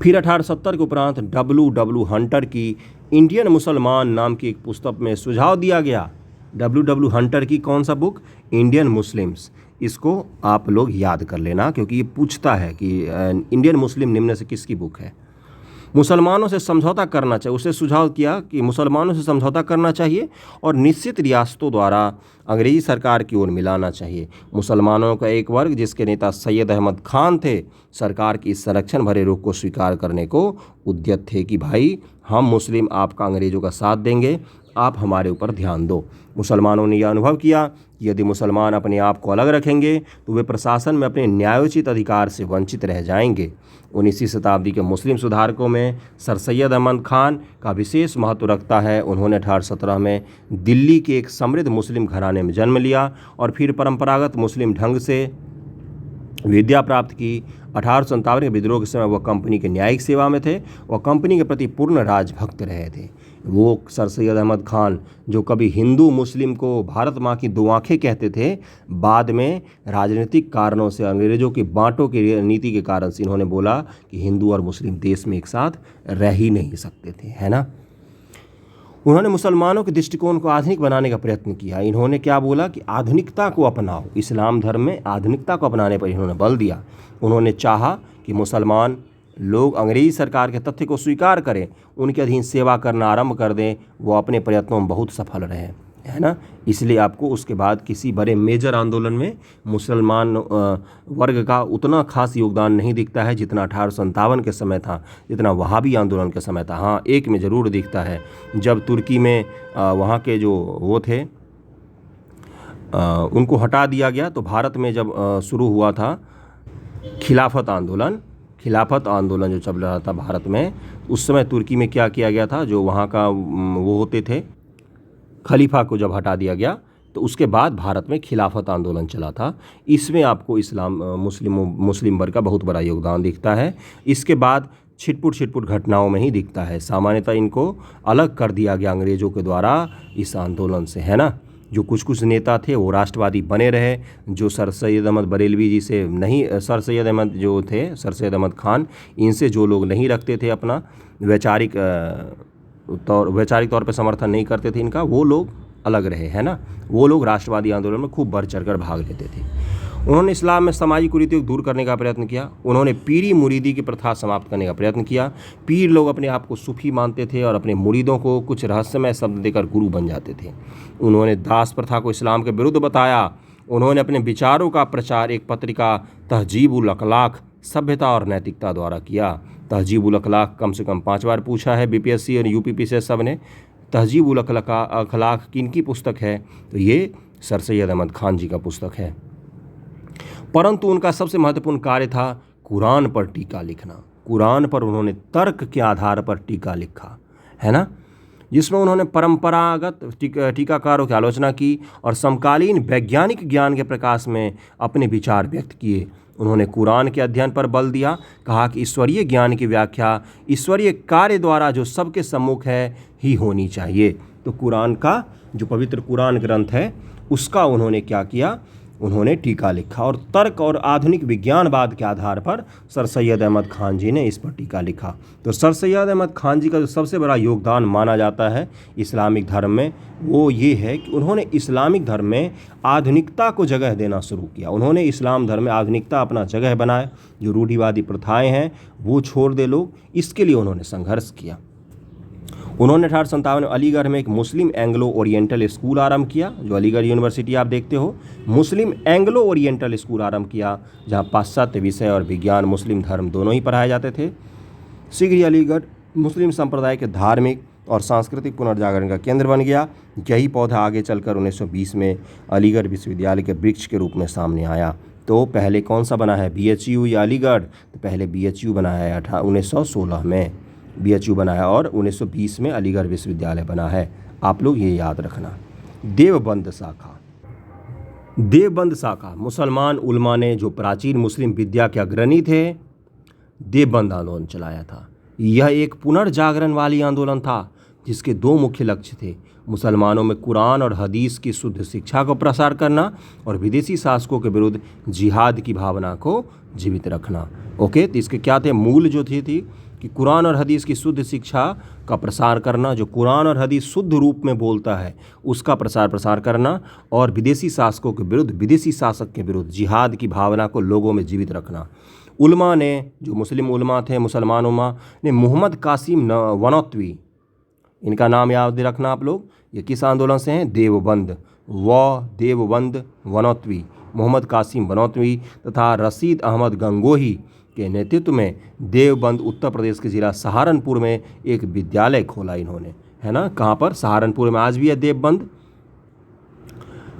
फिर 1870 के उपरांत W हंटर की इंडियन मुसलमान नाम की एक पुस्तक में सुझाव दिया गया। W हंटर की कौन सा बुक? Indian Muslims. इसको आप लोग याद कर लेना, क्योंकि ये पूछता है कि इंडियन मुस्लिम निम्न से किसकी बुक है। मुसलमानों से समझौता करना चाहिए, उसे सुझाव किया कि मुसलमानों से समझौता करना चाहिए और निश्चित रियासतों द्वारा अंग्रेजी सरकार की ओर मिलाना चाहिए। मुसलमानों का एक वर्ग, जिसके नेता सैयद अहमद खान थे, सरकार की इस संरक्षण भरे रुख को स्वीकार करने को उद्यत थे कि भाई हम मुस्लिम आपका अंग्रेज़ों का साथ देंगे, आप हमारे ऊपर ध्यान दो। मुसलमानों ने यह अनुभव किया कि यदि मुसलमान अपने आप को अलग रखेंगे तो वे प्रशासन में अपने न्यायोचित अधिकार से वंचित रह जाएंगे। 19वीं शताब्दी के मुस्लिम सुधारकों में सर सैयद अहमद खान का विशेष महत्व रखता है। उन्होंने 1817 में दिल्ली के एक समृद्ध मुस्लिम घराने में जन्म लिया और फिर परंपरागत मुस्लिम ढंग से विद्या प्राप्त की। 1857 के विद्रोह के समय वह कंपनी के न्यायिक सेवा में थे। वह कंपनी के प्रति पूर्ण राजभक्त रहे थे। वो सर सैयद अहमद खान, जो कभी हिंदू मुस्लिम को भारत माँ की 2 आँखें कहते थे, बाद में राजनीतिक कारणों से, अंग्रेज़ों की बाँटों की नीति के कारण से इन्होंने बोला कि हिंदू और मुस्लिम देश में एक साथ रह ही नहीं सकते थे, है ना। उन्होंने मुसलमानों के दृष्टिकोण को आधुनिक बनाने का प्रयत्न किया। इन्होंने क्या बोला कि आधुनिकता को अपनाओ। इस्लाम धर्म में आधुनिकता को अपनाने पर इन्होंने बल दिया। उन्होंने चाहा कि मुसलमान लोग अंग्रेजी सरकार के तथ्य को स्वीकार करें, उनके अधीन सेवा करना आरंभ कर दें। वो अपने प्रयत्नों में बहुत सफल रहे, है ना। इसलिए आपको उसके बाद किसी बड़े मेजर आंदोलन में मुसलमान वर्ग का उतना खास योगदान नहीं दिखता है जितना 1857 के समय था, जितना वहाबी आंदोलन के समय था। हाँ, एक में ज़रूर दिखता है, जब तुर्की में वहाँ के जो वो थे उनको हटा दिया गया, तो भारत में जब शुरू हुआ था खिलाफत आंदोलन जो चल रहा था भारत में, उस समय तुर्की में क्या किया गया था, जो वहाँ का वो होते थे खलीफा को जब हटा दिया गया, तो उसके बाद भारत में खिलाफत आंदोलन चला था। इसमें आपको मुस्लिम वर्ग का बहुत बड़ा योगदान दिखता है। इसके बाद छिटपुट घटनाओं में ही दिखता है। सामान्यतः इनको अलग कर दिया गया अंग्रेज़ों के द्वारा इस आंदोलन से, है ना। जो कुछ नेता थे वो राष्ट्रवादी बने रहे, जो सर सैयद अहमद बरेलवी जी से नहीं, सर सैयद अहमद खान, इनसे जो लोग नहीं रखते थे अपना वैचारिक तौर पे समर्थन नहीं करते थे इनका, वो लोग अलग रहे, है ना। वो लोग राष्ट्रवादी आंदोलन में खूब बढ़ चढ़कर भाग लेते थे। उन्होंने इस्लाम में सामाजिक कुरीतियों को दूर करने का प्रयत्न किया। उन्होंने पीरी मुरीदी की प्रथा समाप्त करने का प्रयत्न किया। पीर लोग अपने आप को सूफी मानते थे और अपने मुरीदों को कुछ रहस्यमय शब्द देकर गुरु बन जाते थे। उन्होंने दास प्रथा को इस्लाम के विरुद्ध बताया। उन्होंने अपने विचारों का प्रचार एक पत्रिका तहजीबुल अखलाक सभ्यता और नैतिकता द्वारा किया। तहजीबुल अखलाक कम से कम 5 बार पूछा है बीपीएससी और यूपीपी से सब ने। तहजीबुल अखलाक किनकी पुस्तक है, तो ये सर सैयद अहमद खान जी का पुस्तक है। परंतु उनका सबसे महत्वपूर्ण कार्य था कुरान पर टीका लिखना। कुरान पर उन्होंने तर्क के आधार पर टीका लिखा, है ना, जिसमें उन्होंने परंपरागत टीकाकारों की आलोचना की और समकालीन वैज्ञानिक ज्ञान के प्रकाश में अपने विचार व्यक्त किए। उन्होंने कुरान के अध्ययन पर बल दिया, कहा कि ईश्वरीय ज्ञान की व्याख्या ईश्वरीय कार्य द्वारा जो सबके सम्मुख है ही होनी चाहिए। तो कुरान का जो पवित्र कुरान ग्रंथ है उसका उन्होंने क्या किया, उन्होंने टीका लिखा और तर्क और आधुनिक विज्ञानवाद के आधार पर सर सैयद अहमद खान जी ने इस पर टीका लिखा। तो सर सैयद अहमद खान जी का जो सबसे बड़ा योगदान माना जाता है इस्लामिक धर्म में, वो ये है कि उन्होंने इस्लामिक धर्म में आधुनिकता को जगह देना शुरू किया। उन्होंने इस्लाम धर्म में आधुनिकता अपना जगह बनाया। जो रूढ़िवादी प्रथाएँ हैं वो छोड़ दे लोग, इसके लिए उन्होंने संघर्ष किया। उन्होंने 1857 में अलीगढ़ में एक मुस्लिम एंग्लो ओरिएंटल स्कूल आरंभ किया, जो अलीगढ़ यूनिवर्सिटी आप देखते हो, मुस्लिम एंग्लो ओरिएंटल स्कूल आरंभ किया, जहां पाश्चात्य विषय और विज्ञान मुस्लिम धर्म दोनों ही पढ़ाए जाते थे। शीघ्र ही अलीगढ़ मुस्लिम संप्रदाय के धार्मिक और सांस्कृतिक पुनर्जागरण का केंद्र बन गया। यही पौधा आगे चलकर 1920 में अलीगढ़ विश्वविद्यालय के वृक्ष के रूप में सामने आया। तो पहले कौन सा बना है, BHU या अलीगढ़? तो पहले BHU बना है 1916 में BHU बना है और 1920 में अलीगढ़ विश्वविद्यालय बना है। आप लोग ये याद रखना। देवबंद शाखा मुसलमान उलमा ने, जो प्राचीन मुस्लिम विद्या के अग्रणी थे, देवबंद आंदोलन चलाया था। यह एक पुनर्जागरण वाली आंदोलन था जिसके 2 मुख्य लक्ष्य थे, मुसलमानों में कुरान और हदीस की शुद्ध शिक्षा को प्रसार करना और विदेशी शासकों के विरुद्ध जिहाद की भावना को जीवित रखना। ओके, तो इसके क्या थे मूल, जो थी कि कुरान और हदीस की शुद्ध शिक्षा का प्रसार करना, जो कुरान और हदीस शुद्ध रूप में बोलता है उसका प्रसार करना, और विदेशी शासकों के विरुद्ध, विदेशी शासक के विरुद्ध जिहाद की भावना को लोगों में जीवित रखना। उलमा ने, जो मुस्लिम उलमा थे, मुसलमान उलमा ने मोहम्मद कासिम वनौतवी, इनका नाम याद रखना आप लोग, ये किस आंदोलन से हैं, देवबंद वनौतवी, मोहम्मद कासिम वनौतवी तथा रशीद अहमद गंगोही के नेतृत्व में देवबंद उत्तर प्रदेश के ज़िला सहारनपुर में एक विद्यालय खोला इन्होंने, है ना। कहाँ पर, सहारनपुर में आज भी है देवबंद।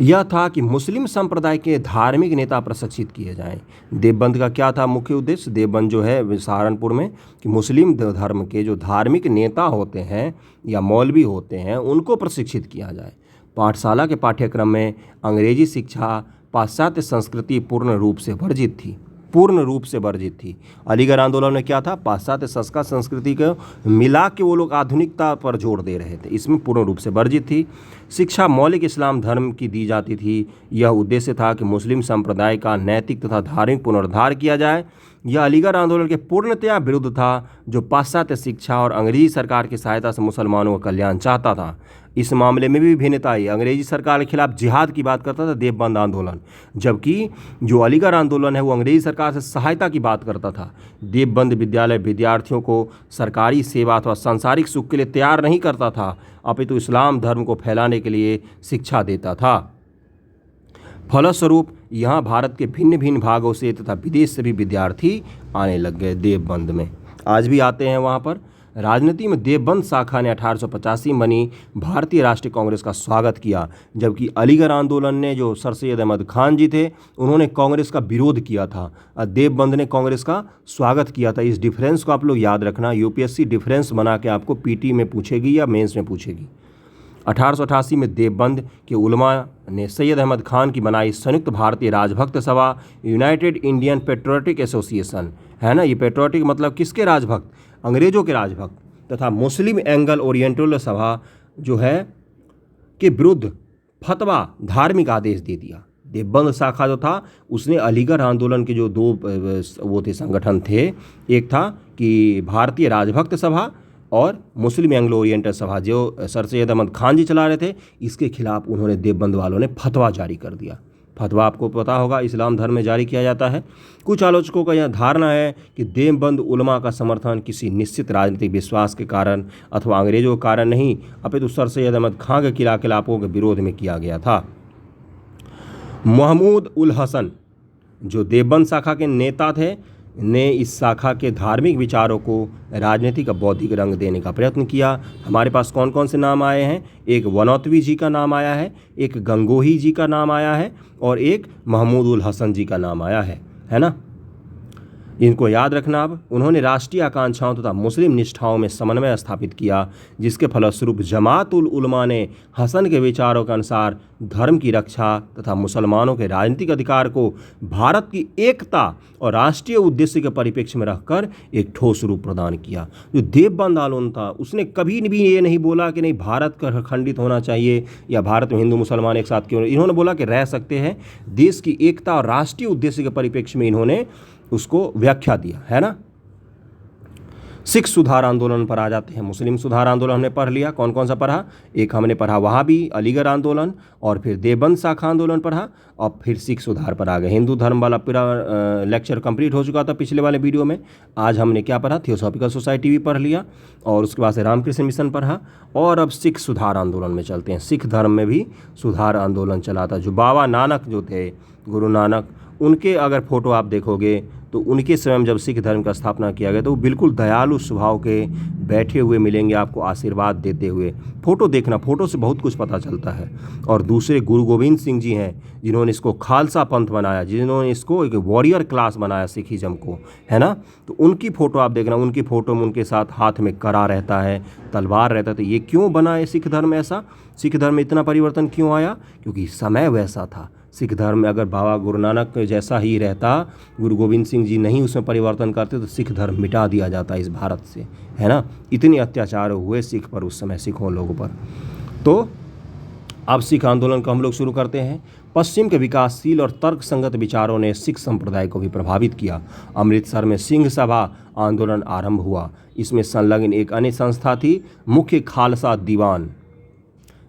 यह था कि मुस्लिम संप्रदाय के धार्मिक नेता प्रशिक्षित किए जाएं। देवबंद का क्या था मुख्य उद्देश्य, देवबंद जो है सहारनपुर में, कि मुस्लिम धर्म के जो धार्मिक नेता होते हैं या मौलवी होते हैं उनको प्रशिक्षित किया जाए। पाठशाला के पाठ्यक्रम में अंग्रेजी शिक्षा, पाश्चात्य संस्कृति पूर्ण रूप से वर्जित थी। अलीगढ़ आंदोलन में क्या था, पाश्चात्य संस्कार संस्कृति को मिला के वो लोग आधुनिकता पर जोर दे रहे थे, इसमें पूर्ण रूप से वर्जित थी। शिक्षा मौलिक इस्लाम धर्म की दी जाती थी। यह उद्देश्य था कि मुस्लिम संप्रदाय का नैतिक तथा धार्मिक पुनरुद्धार किया जाए। यह अलीगढ़ आंदोलन के पूर्णतया विरुद्ध था, जो पाश्चात्य शिक्षा और अंग्रेजी सरकार की सहायता से मुसलमानों का कल्याण चाहता था। इस मामले में भी भिन्नता आई। अंग्रेजी सरकार के खिलाफ जिहाद की बात करता था देवबंद आंदोलन, जबकि जो अलीगढ़ आंदोलन है वो अंग्रेजी सरकार से सहायता की बात करता था। देवबंद विद्यालय विद्यार्थियों को सरकारी सेवा अथवा सांसारिक सुख के लिए तैयार नहीं करता था, अपितु इस्लाम धर्म को फैलाने के लिए शिक्षा देता था। फलस्वरूप यहाँ भारत के भिन्न भिन्न भागों से तथा विदेश से भी विद्यार्थी आने लग गए देवबंद में। आज भी आते हैं वहाँ पर। राजनीति में देवबंद शाखा ने 1885 में बनी भारतीय राष्ट्रीय कांग्रेस का स्वागत किया, जबकि अलीगढ़ आंदोलन ने जो सर सैयद अहमद खान जी थे उन्होंने कांग्रेस का विरोध किया था और देवबंद ने कांग्रेस का स्वागत किया था। इस डिफरेंस को आप लोग याद रखना, यूपीएससी डिफरेंस बना के आपको पीटी में पूछेगी या मेंस में पूछेगी। 1888 में देवबंद के उलमा ने सैयद अहमद खान की बनाई संयुक्त भारतीय राजभक्त सभा, यूनाइटेड इंडियन पेट्रियोटिक एसोसिएशन, है ना। ये पेट्रियोटिक मतलब किसके राजभक्त? अंग्रेजों के राजभक्त, तथा मुस्लिम एंग्लो ओरिएंटल सभा जो है के विरुद्ध फतवा धार्मिक आदेश दे दिया। देवबंद शाखा जो था उसने अलीगढ़ आंदोलन के जो दो वो थे संगठन थे, एक था कि भारतीय राजभक्त सभा और मुस्लिम एंग्लो ओरिएंटल सभा जो सर सैयद अहमद खान जी चला रहे थे, इसके खिलाफ उन्होंने देवबंद वालों ने फतवा जारी कर दिया। फतवा आपको पता होगा इस्लाम धर्म में जारी किया जाता है। कुछ आलोचकों का यह धारणा है कि देवबंद उलमा का समर्थन किसी निश्चित राजनीतिक विश्वास के कारण अथवा अंग्रेजों के कारण नहीं, अपितु सर सैयद अहमद खान के खिलाफों के विरोध में किया गया था। महमूद उल हसन जो देवबंद शाखा के नेता थे ने इस शाखा के धार्मिक विचारों को राजनीतिक और बौद्धिक रंग देने का प्रयत्न किया। हमारे पास कौन कौन से नाम आए हैं? एक वनौतवी जी का नाम आया है, एक गंगोही जी का नाम आया है और एक महमूद उल हसन जी का नाम आया है ना। इनको याद रखना। अब उन्होंने राष्ट्रीय आकांक्षाओं तथा मुस्लिम निष्ठाओं में समन्वय स्थापित किया, जिसके फलस्वरूप जमात उल उलमा ने हसन के विचारों के अनुसार धर्म की रक्षा तथा मुसलमानों के राजनीतिक अधिकार को भारत की एकता और राष्ट्रीय उद्देश्य के परिप्रेक्ष्य में रखकर एक ठोस रूप प्रदान किया। जो देवबंद आंदोलन था उसने कभी भी ये नहीं बोला कि नहीं भारत का खंडित होना चाहिए या भारत में हिंदू मुसलमान एक साथ क्यों। इन्होंने बोला कि रह सकते हैं। देश की एकता और राष्ट्रीय उद्देश्य के परिप्रेक्ष्य में इन्होंने उसको व्याख्या दिया, है ना। सिख सुधार आंदोलन पर आ जाते हैं। मुस्लिम सुधार आंदोलन हमने पढ़ लिया। कौन कौन सा पढ़ा? एक हमने पढ़ा वहाबी अलीगढ़ आंदोलन, और फिर देवबंद शाखा आंदोलन पढ़ा, और फिर सिख सुधार पर आ गए। हिंदू धर्म वाला पूरा लेक्चर कंप्लीट हो चुका था पिछले वाले वीडियो में। आज हमने क्या पढ़ा? थियोसॉफिकल सोसाइटी भी पढ़ लिया, और उसके बाद से रामकृष्ण मिशन पढ़ा, और अब सिख सुधार आंदोलन में चलते हैं। सिख धर्म में भी सुधार आंदोलन चला था। जो बाबा नानक जो थे, गुरु नानक, उनके अगर फ़ोटो आप देखोगे तो उनके समय जब सिख धर्म का स्थापना किया गया तो वो बिल्कुल दयालु स्वभाव के बैठे हुए मिलेंगे आपको, आशीर्वाद देते हुए। फ़ोटो देखना, फ़ोटो से बहुत कुछ पता चलता है। और दूसरे गुरु गोविंद सिंह जी हैं जिन्होंने इसको खालसा पंथ बनाया, जिन्होंने इसको एक वॉरियर क्लास बनाया सिखिज़म को, है ना। तो उनकी फ़ोटो आप देखना, उनकी फ़ोटो में उनके साथ हाथ में कड़ा रहता है, तलवार रहता है। तो ये क्यों बना है सिख धर्म ऐसा? सिख धर्म में इतना परिवर्तन क्यों आया? क्योंकि समय वैसा था। सिख धर्म में अगर बाबा गुरु नानक जैसा ही रहता, गुरु गोविंद सिंह जी नहीं उसमें परिवर्तन करते, तो सिख धर्म मिटा दिया जाता इस भारत से, है ना। इतने अत्याचार हुए सिख पर उस समय, सिखों लोगों पर। तो अब सिख आंदोलन को हम लोग शुरू करते हैं। पश्चिम के विकासशील और तर्कसंगत विचारों ने सिख संप्रदाय को भी प्रभावित किया। अमृतसर में सिंह सभा आंदोलन आरंभ हुआ। इसमें संलग्न एक अन्य संस्था थी, मुख्य खालसा दीवान।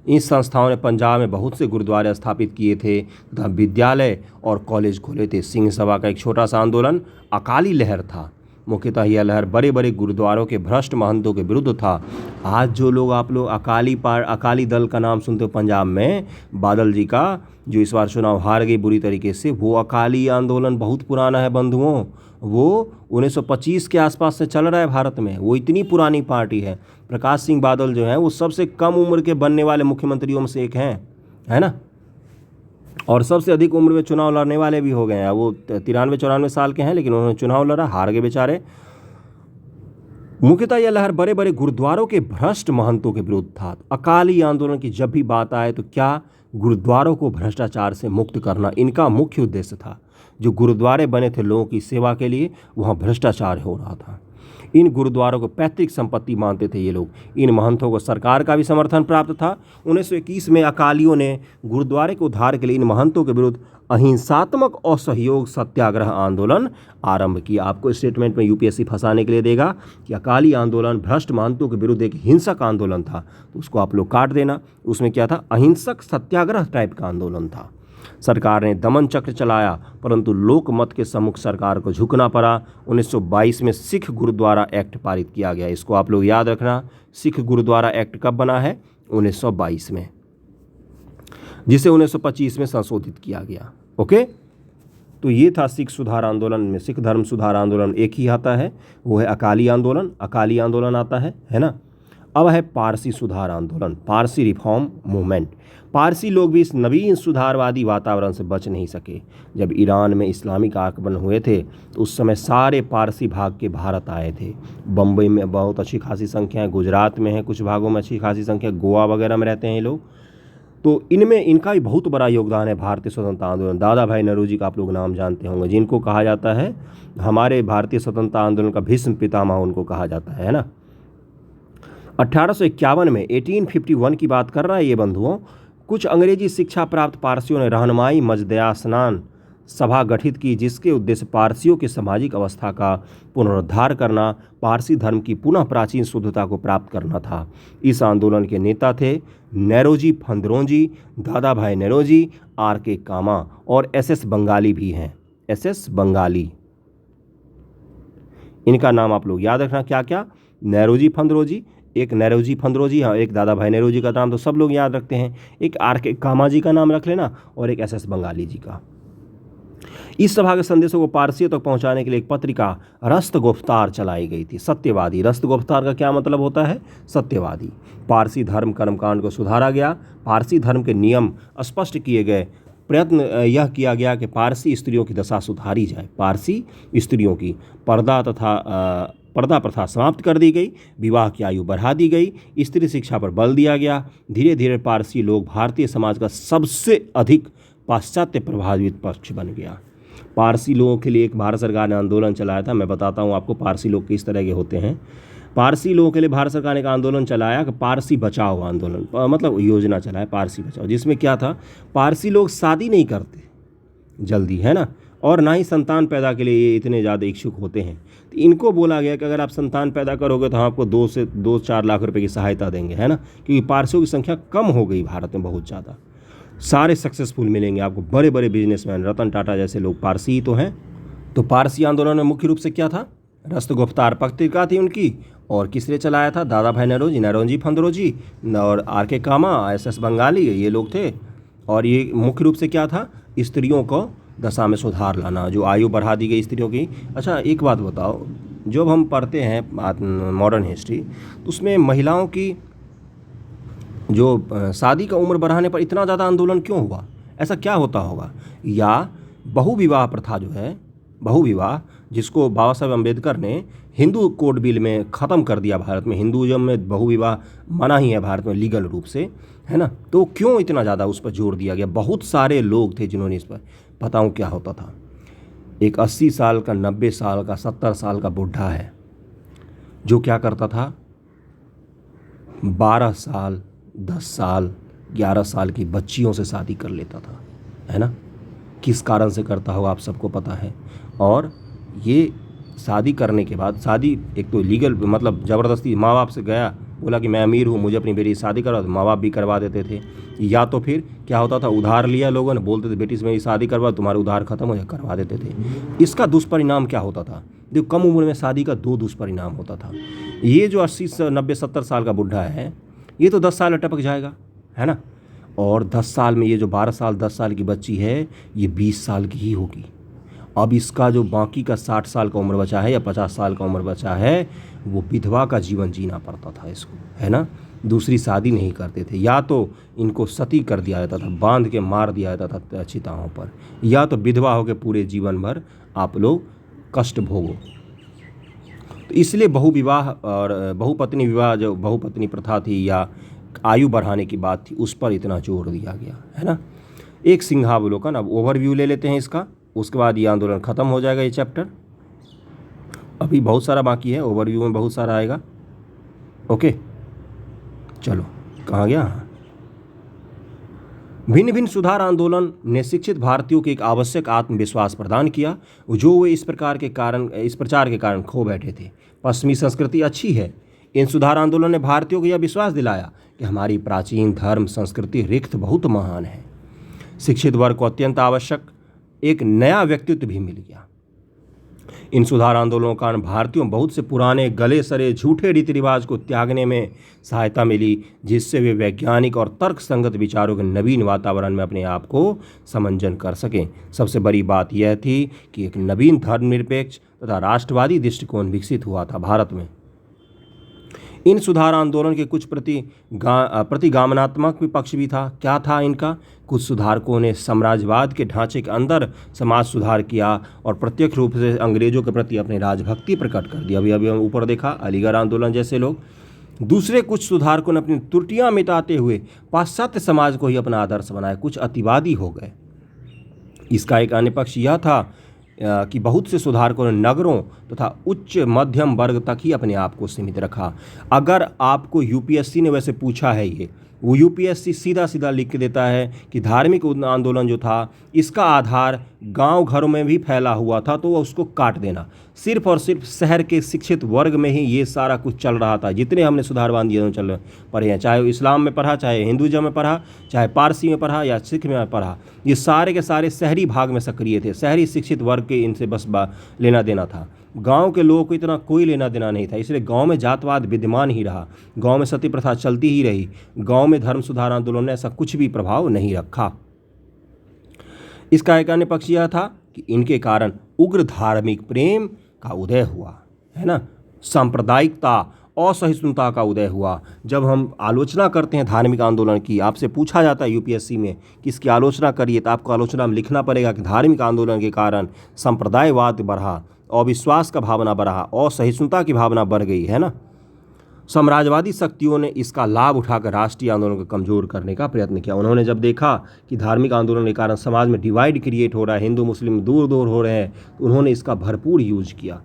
इस संस्थाओं ने पंजाब में बहुत से गुरुद्वारे स्थापित किए थे तथा विद्यालय और कॉलेज खोले थे। सिंह सभा का एक छोटा सा आंदोलन अकाली लहर था। मुख्यतः यह लहर बड़े बड़े गुरुद्वारों के भ्रष्ट महंतों के विरुद्ध था। आज जो लोग आप लोग अकाली दल का नाम सुनते हो पंजाब में, बादल जी का जो इस बार चुनाव हार गई बुरी तरीके से, वो अकाली आंदोलन बहुत पुराना है बंधुओं। वो 1925 के आसपास से चल रहा है भारत में। वो इतनी पुरानी पार्टी है। प्रकाश सिंह बादल जो है वो सबसे कम उम्र के बनने वाले मुख्यमंत्रियों में से एक हैं, है ना। और सबसे अधिक उम्र में चुनाव लड़ने वाले भी हो गए हैं। वो 93-94 साल के हैं, लेकिन उन्होंने चुनाव लड़ा, हार गए बेचारे। मुख्यतः यह लहर बड़े बड़े गुरुद्वारों के भ्रष्ट महंतों के विरुद्ध था। अकाली आंदोलन की जब भी बात आए तो क्या, गुरुद्वारों को भ्रष्टाचार से मुक्त करना इनका मुख्य उद्देश्य था। जो गुरुद्वारे बने थे लोगों की सेवा के लिए, वहाँ भ्रष्टाचार हो रहा था। इन गुरुद्वारों को पैतृक संपत्ति मानते थे ये लोग। इन महंतों को सरकार का भी समर्थन प्राप्त था। 1921 में अकालियों ने गुरुद्वारे के उद्धार के लिए इन महंतों के विरुद्ध अहिंसात्मक असहयोग सत्याग्रह आंदोलन आरंभ किया। आपको स्टेटमेंट में यूपीएससी फंसाने के लिए देगा कि अकाली आंदोलन भ्रष्ट महंतों के विरुद्ध एक हिंसक आंदोलन था, तो उसको आप लोग काट देना। उसमें क्या था, अहिंसक सत्याग्रह टाइप का आंदोलन था। सरकार ने दमन चक्र चलाया, परंतु लोकमत के सम्मुख सरकार को झुकना पड़ा। 1922 में सिख गुरुद्वारा एक्ट पारित किया गया। इसको आप लोग याद रखना, सिख गुरुद्वारा एक्ट कब बना है, 1922 में, जिसे 1925 में संशोधित किया गया। ओके, तो ये था सिख सुधार आंदोलन में। सिख धर्म सुधार आंदोलन एक ही आता है, वो है अकाली आंदोलन। अकाली आंदोलन आता है ना। अब है पारसी सुधार आंदोलन, पारसी रिफॉर्म मूवमेंट। पारसी लोग भी इस नवीन सुधारवादी वातावरण से बच नहीं सके। जब ईरान में इस्लामिक आक्रमण हुए थे तो उस समय सारे पारसी भाग के भारत आए थे। बम्बई में बहुत अच्छी खासी संख्या है, गुजरात में है, कुछ भागों में अच्छी खासी संख्या, गोवा वगैरह में रहते हैं ये लोग। तो इनमें इनका भी बहुत बड़ा योगदान है भारतीय स्वतंत्रता आंदोलन। दादा भाई नौरोजी का आप लोग नाम जानते होंगे, जिनको कहा जाता है हमारे भारतीय स्वतंत्रता आंदोलन का भीष्म पितामह उनको कहा जाता है ना। 1851 में 1851 की बात कर रहा है ये बंधुओं। कुछ अंग्रेजी शिक्षा प्राप्त पारसियों ने रहनुमाई मजदयास्नान सभा गठित की, जिसके उद्देश्य पारसियों की सामाजिक अवस्था का पुनरुद्धार करना, पारसी धर्म की पुनः प्राचीन शुद्धता को प्राप्त करना था। इस आंदोलन के नेता थे नौरोजी फंदरोजी, दादा भाई नौरोजी, आर.के. कामा और एस.एस. बंगाली भी हैं। एस.एस. बंगाली, इनका नाम आप लोग याद रखना। क्या क्या, नौरोजी फंदरोजी, एक नौरोजी फंदरोजी, हाँ, एक दादा भाई नौरोजी का नाम तो सब लोग याद रखते हैं, एक आर.के. कामा जी का नाम रख लेना और एक एस.एस. बंगाली जी का। इस सभा के संदेशों को पारसियों तक पहुंचाने के लिए एक पत्रिका रस्तगुफ्तार चलाई गई थी। सत्यवादी, रस्तगुफ्तार का क्या मतलब होता है, सत्यवादी। पारसी धर्म कर्मकांड को सुधारा गया, पारसी धर्म के नियम स्पष्ट किए गए। प्रयत्न यह किया गया कि पारसी स्त्रियों की दशा सुधारी जाए। पारसी स्त्रियों की पर्दा प्रथा समाप्त कर दी गई, विवाह की आयु बढ़ा दी गई, स्त्री शिक्षा पर बल दिया गया। धीरे धीरे पारसी लोग भारतीय समाज का सबसे अधिक पाश्चात्य प्रभावित पक्ष बन गया। पारसी लोगों के लिए एक भारत सरकार ने आंदोलन चलाया था। मैं बताता हूँ आपको पारसी लोग किस तरह के होते हैं। पारसी लोगों के लिए भारत सरकार ने एक आंदोलन चलाया कि पारसी बचाओ आंदोलन, मतलब योजना चलाया पारसी बचाओ, जिसमें क्या था, पारसी लोग शादी नहीं करते जल्दी, है ना, और ना ही संतान पैदा के लिए ये इतने ज़्यादा इच्छुक होते हैं। तो इनको बोला गया कि अगर आप संतान पैदा करोगे तो हम आपको 2 से 4 लाख रुपए की सहायता देंगे, है ना, क्योंकि पारसियों की संख्या कम हो गई भारत में बहुत ज़्यादा। सारे सक्सेसफुल मिलेंगे आपको, बड़े बड़े बिजनेसमैन, रतन टाटा जैसे लोग पारसी ही तो हैं। तो पारसी आंदोलन में मुख्य रूप से क्या था, रस्तगुफ्तार पत्रिका थी उनकी, और किसने चलाया था, दादा भाई नौरोजी, नौरोजी फंदरोजी और आर.के. कामा, एस.एस. बंगाली, ये लोग थे। और ये मुख्य रूप से क्या था, स्त्रियों को दशा में सुधार लाना, जो आयु बढ़ा दी गई स्त्रियों की। अच्छा एक बात बताओ, जब हम पढ़ते हैं मॉडर्न हिस्ट्री तो उसमें महिलाओं की जो शादी का उम्र बढ़ाने पर इतना ज़्यादा आंदोलन क्यों हुआ, ऐसा क्या होता होगा? या बहुविवाह प्रथा जो है, बहुविवाह जिसको बाबा साहब अम्बेडकर ने हिंदू कोड बिल में ख़त्म कर दिया, भारत में हिंदुज़म में बहुविवाह मना ही है भारत में लीगल रूप से, है ना, तो क्यों इतना ज़्यादा उस पर जोर दिया गया? बहुत सारे लोग थे जिन्होंने इस पर, बताऊँ क्या होता था, एक 80 साल का, 90 साल का, 70 साल का बुढ़ा है जो क्या करता था, 12 साल, 10 साल, 11 साल की बच्चियों से शादी कर लेता था, है ना। किस कारण से करता हो आप सबको पता है। और ये शादी करने के बाद, शादी एक तो लीगल, मतलब ज़बरदस्ती, माँ बाप से गया, बोला कि मैं अमीर हूँ, मुझे अपनी बेटी से शादी करवा, तो माँ बाप भी करवा देते थे। या तो फिर क्या होता था, उधार लिया लोगों ने, बोलते थे बेटी से मेरी शादी करवा, तुम्हारे उधार खत्म हो जाए, करवा देते थे। इसका दुष्परिणाम क्या होता था, जो कम उम्र में शादी का 2 दुष्परिणाम होता था। ये जो 80 से 90 70 साल का बुढ़ा है, ये तो 10 साल टपक जाएगा, है ना, और 10 साल में ये जो 12 साल 10 साल की बच्ची है, ये 20 साल की ही होगी। अब इसका जो बाकी का 60 साल का उम्र बचा है या 50 साल का उम्र बचा है, वो विधवा का जीवन जीना पड़ता था इसको, है ना। दूसरी शादी नहीं करते थे, या तो इनको सती कर दिया जाता था, बांध के मार दिया जाता था चिताओं पर, या तो विधवा होकर पूरे जीवन भर आप लोग कष्ट भोगो। तो इसलिए बहुविवाह और बहुपत्नी विवाह, जो बहुपत्नी प्रथा थी या आयु बढ़ाने की बात थी, उस पर इतना जोर दिया गया, है ना। एक सिंहावलोकन, अब ओवरव्यू ले लेते हैं इसका, उसके बाद ये आंदोलन ख़त्म हो जाएगा, ये चैप्टर अभी बहुत सारा बाकी है, ओवरव्यू में बहुत सारा आएगा। ओके, चलो कहाँ गया, भिन्न भिन्न सुधार आंदोलन ने शिक्षित भारतीयों को एक आवश्यक आत्मविश्वास प्रदान किया जो वे इस प्रचार के कारण खो बैठे थे। पश्चिमी संस्कृति अच्छी है। इन सुधार आंदोलन ने भारतीयों को यह विश्वास दिलाया कि हमारी प्राचीन धर्म संस्कृति रिक्त बहुत महान है। शिक्षित वर्ग को अत्यंत आवश्यक एक नया व्यक्तित्व भी मिल गया। इन सुधार आंदोलनों के कारण भारतीयों बहुत से पुराने गले सरे झूठे रीति रिवाज को त्यागने में सहायता मिली, जिससे वे वैज्ञानिक और तर्क संगत विचारों के नवीन वातावरण में अपने आप को समंजन कर सकें। सबसे बड़ी बात यह थी कि एक नवीन धर्मनिरपेक्ष तथा राष्ट्रवादी दृष्टिकोण विकसित हुआ था भारत में। इन सुधार आंदोलन के कुछ प्रतिगामनात्मक भी पक्ष भी था। क्या था इनका? कुछ सुधारकों ने साम्राज्यवाद के ढांचे के अंदर समाज सुधार किया और प्रत्यक्ष रूप से अंग्रेजों के प्रति अपनी राजभक्ति प्रकट कर दी। अभी हम ऊपर देखा अलीगढ़ आंदोलन जैसे लोग। दूसरे कुछ सुधारकों ने अपनी त्रुटियां मिटाते हुए पाश्चात्य समाज को ही अपना आदर्श बनाया। कुछ अतिवादी हो गए। इसका एक अन्य पक्ष यह था कि बहुत से सुधारकों ने नगरों तथा उच्च मध्यम वर्ग तक ही अपने आप को सीमित रखा। अगर आपको यूपीएससी ने वैसे पूछा है, वो यूपीएससी सीधा सीधा लिख के देता है कि धार्मिक आंदोलन जो था इसका आधार गांव घरों में भी फैला हुआ था, तो उसको काट देना। सिर्फ और सिर्फ शहर के शिक्षित वर्ग में ही ये सारा कुछ चल रहा था। जितने हमने सुधारवादी आंदोलन पढ़े हैं, चाहे इस्लाम में पढ़ा, चाहे हिंदुइज्म में पढ़ा, चाहे पारसी में पढ़ा या सिख में पढ़ा, ये सारे के सारे शहरी भाग में सक्रिय थे। शहरी शिक्षित वर्ग के इनसे बस लेना देना था। गांव के लोगों को इतना कोई लेना देना नहीं था। इसलिए गांव में जातवाद विद्यमान ही रहा, गांव में सती प्रथा चलती ही रही। गांव में धर्म सुधार आंदोलन ने ऐसा कुछ भी प्रभाव नहीं रखा। इसका एक अन्य पक्ष यह था कि इनके कारण उग्र धार्मिक प्रेम का उदय हुआ, है ना, सांप्रदायिकता, असहिष्णुता का उदय हुआ। जब हम आलोचना करते हैं धार्मिक आंदोलन की, आपसे पूछा जाता है यूपीएससी में कि इसकी आलोचना करिए, तो आपको आलोचना में लिखना पड़ेगा कि धार्मिक आंदोलन के कारण संप्रदायवाद बढ़ा, अविश्वास का भावना बढ़ा, असहिष्णुता की भावना बढ़ गई, है ना। साम्राज्यवादी शक्तियों ने इसका लाभ उठाकर राष्ट्रीय आंदोलन को कमजोर करने का प्रयत्न किया। उन्होंने जब देखा कि धार्मिक आंदोलन के कारण समाज में डिवाइड क्रिएट हो रहा है, हिंदू मुस्लिम दूर दूर हो रहे हैं, तो उन्होंने इसका भरपूर यूज किया।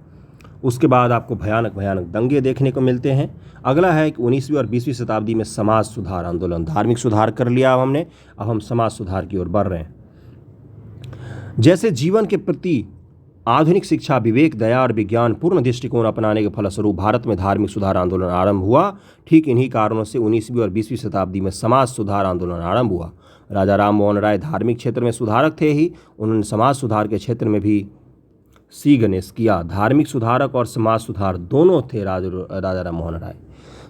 उसके बाद आपको भयानक भयानक दंगे देखने को मिलते हैं। अगला है कि 19वीं और 20वीं शताब्दी में समाज सुधार आंदोलन। धार्मिक सुधार कर लिया हमने, अब हम समाज सुधार की ओर बढ़ रहे हैं। जैसे जीवन के प्रति आधुनिक शिक्षा, विवेक, दया और विज्ञान पूर्ण दृष्टिकोण अपनाने के फलस्वरूप भारत में धार्मिक सुधार आंदोलन आरंभ हुआ, ठीक इन्हीं कारणों से 19वीं और 20वीं शताब्दी में समाज सुधार आंदोलन आरंभ हुआ। राजा राम मोहन राय धार्मिक क्षेत्र में सुधारक थे ही, उन्होंने समाज सुधार के क्षेत्र में भी सीगनेस किया। धार्मिक सुधारक और समाज सुधार दोनों थे राजा राम मोहन राय।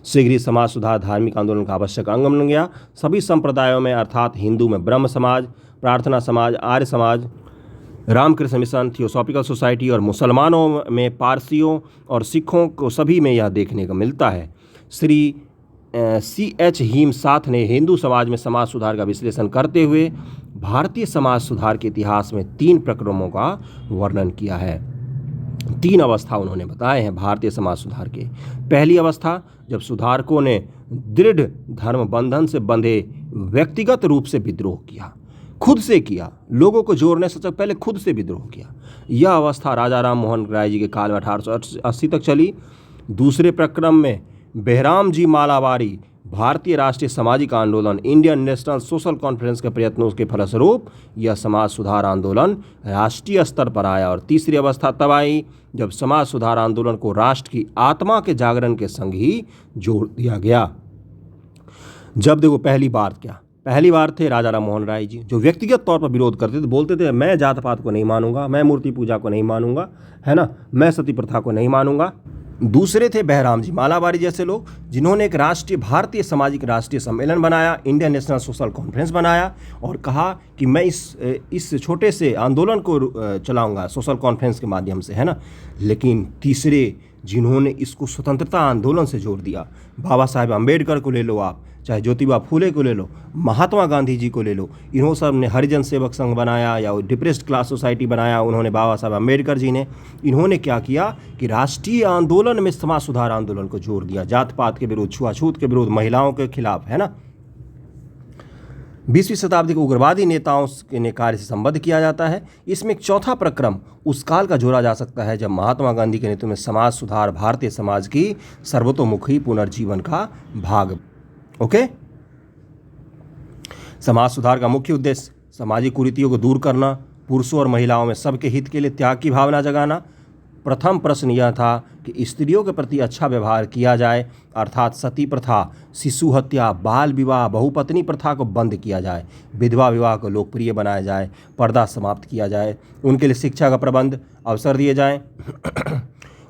शीघ्र ही समाज सुधार धार्मिक आंदोलन का आवश्यक अंग बन गया। सभी संप्रदायों में, अर्थात हिंदू में ब्रह्म समाज, प्रार्थना समाज, Arya Samaj, Ramakrishna mission, theosophical society और मुसलमानों में, पारसियों और सिखों को, सभी में यह देखने को मिलता है। श्री C.H. हिमसाथ ने हिंदू समाज में समाज सुधार का विश्लेषण करते हुए भारतीय समाज सुधार के इतिहास में 3 प्रक्रमों का वर्णन किया है। 3 अवस्था उन्होंने बताए हैं भारतीय समाज सुधार के। पहली अवस्था, जब सुधारकों ने दृढ़ धर्म बंधन से बंधे व्यक्तिगत रूप से विद्रोह किया, खुद से किया, लोगों को जोड़ने से पहले खुद से विद्रोह किया। यह अवस्था राजा राम मोहन राय जी के काल में 1880 तक चली। दूसरे प्रक्रम में बेहराम जी मालावारी भारतीय राष्ट्रीय सामाजिक आंदोलन, इंडियन नेशनल सोशल कॉन्फ्रेंस के प्रयत्नों के फलस्वरूप यह समाज सुधार आंदोलन राष्ट्रीय स्तर पर आया। और तीसरी अवस्था तब आई जब समाज सुधार आंदोलन को राष्ट्र की आत्मा के जागरण के संग ही जोड़ दिया गया। जब देखो पहली बार थे राजा राम मोहन राय जी, जो व्यक्तिगत तौर पर विरोध करते थे, बोलते थे मैं जात पात को नहीं मानूंगा, मैं मूर्ति पूजा को नहीं मानूंगा, है ना, मैं सती प्रथा को नहीं मानूंगा। दूसरे थे बेहराम जी मालावारी जैसे लोग, जिन्होंने एक भारतीय सामाजिक राष्ट्रीय सम्मेलन बनाया, इंडियन नेशनल सोशल कॉन्फ्रेंस बनाया और कहा कि मैं इस छोटे से आंदोलन को चलाऊंगा सोशल कॉन्फ्रेंस के माध्यम से, है ना। लेकिन तीसरे जिन्होंने इसको स्वतंत्रता आंदोलन से जोड़ दिया, बाबा साहेब अम्बेडकर को ले लो आप, चाहे ज्योतिबा फूले को ले लो, महात्मा गांधी जी को ले लो, इन्हों सब ने हरिजन सेवक संघ बनाया या डिप्रेस्ड क्लास सोसाइटी बनाया, उन्होंने बाबा साहब अम्बेडकर जी ने, इन्होंने क्या किया कि राष्ट्रीय आंदोलन में समाज सुधार आंदोलन को जोड़ दिया, जात पात के विरुद्ध, छुआछूत के विरुद्ध, महिलाओं के खिलाफ, है ना। 20वीं शताब्दी को उग्रवादी नेताओं के कार्य से संबद्ध किया जाता है। इसमें एक चौथा प्रक्रम उस काल का जोड़ा जा सकता है जब महात्मा गांधी के नेतृत्व में समाज सुधार भारतीय समाज की सर्वतोमुखी पुनर्जीवन का भाग। ओके, समाज सुधार का मुख्य उद्देश्य सामाजिक कुरीतियों को दूर करना, पुरुषों और महिलाओं में सबके हित के लिए त्याग की भावना जगाना। प्रथम प्रश्न यह था कि स्त्रियों के प्रति अच्छा व्यवहार किया जाए, अर्थात सती प्रथा, शिशु हत्या, बाल विवाह, बहुपत्नी प्रथा को बंद किया जाए, विधवा विवाह को लोकप्रिय बनाया जाए, पर्दा समाप्त किया जाए, उनके लिए शिक्षा का प्रबंध अवसर दिए जाएं,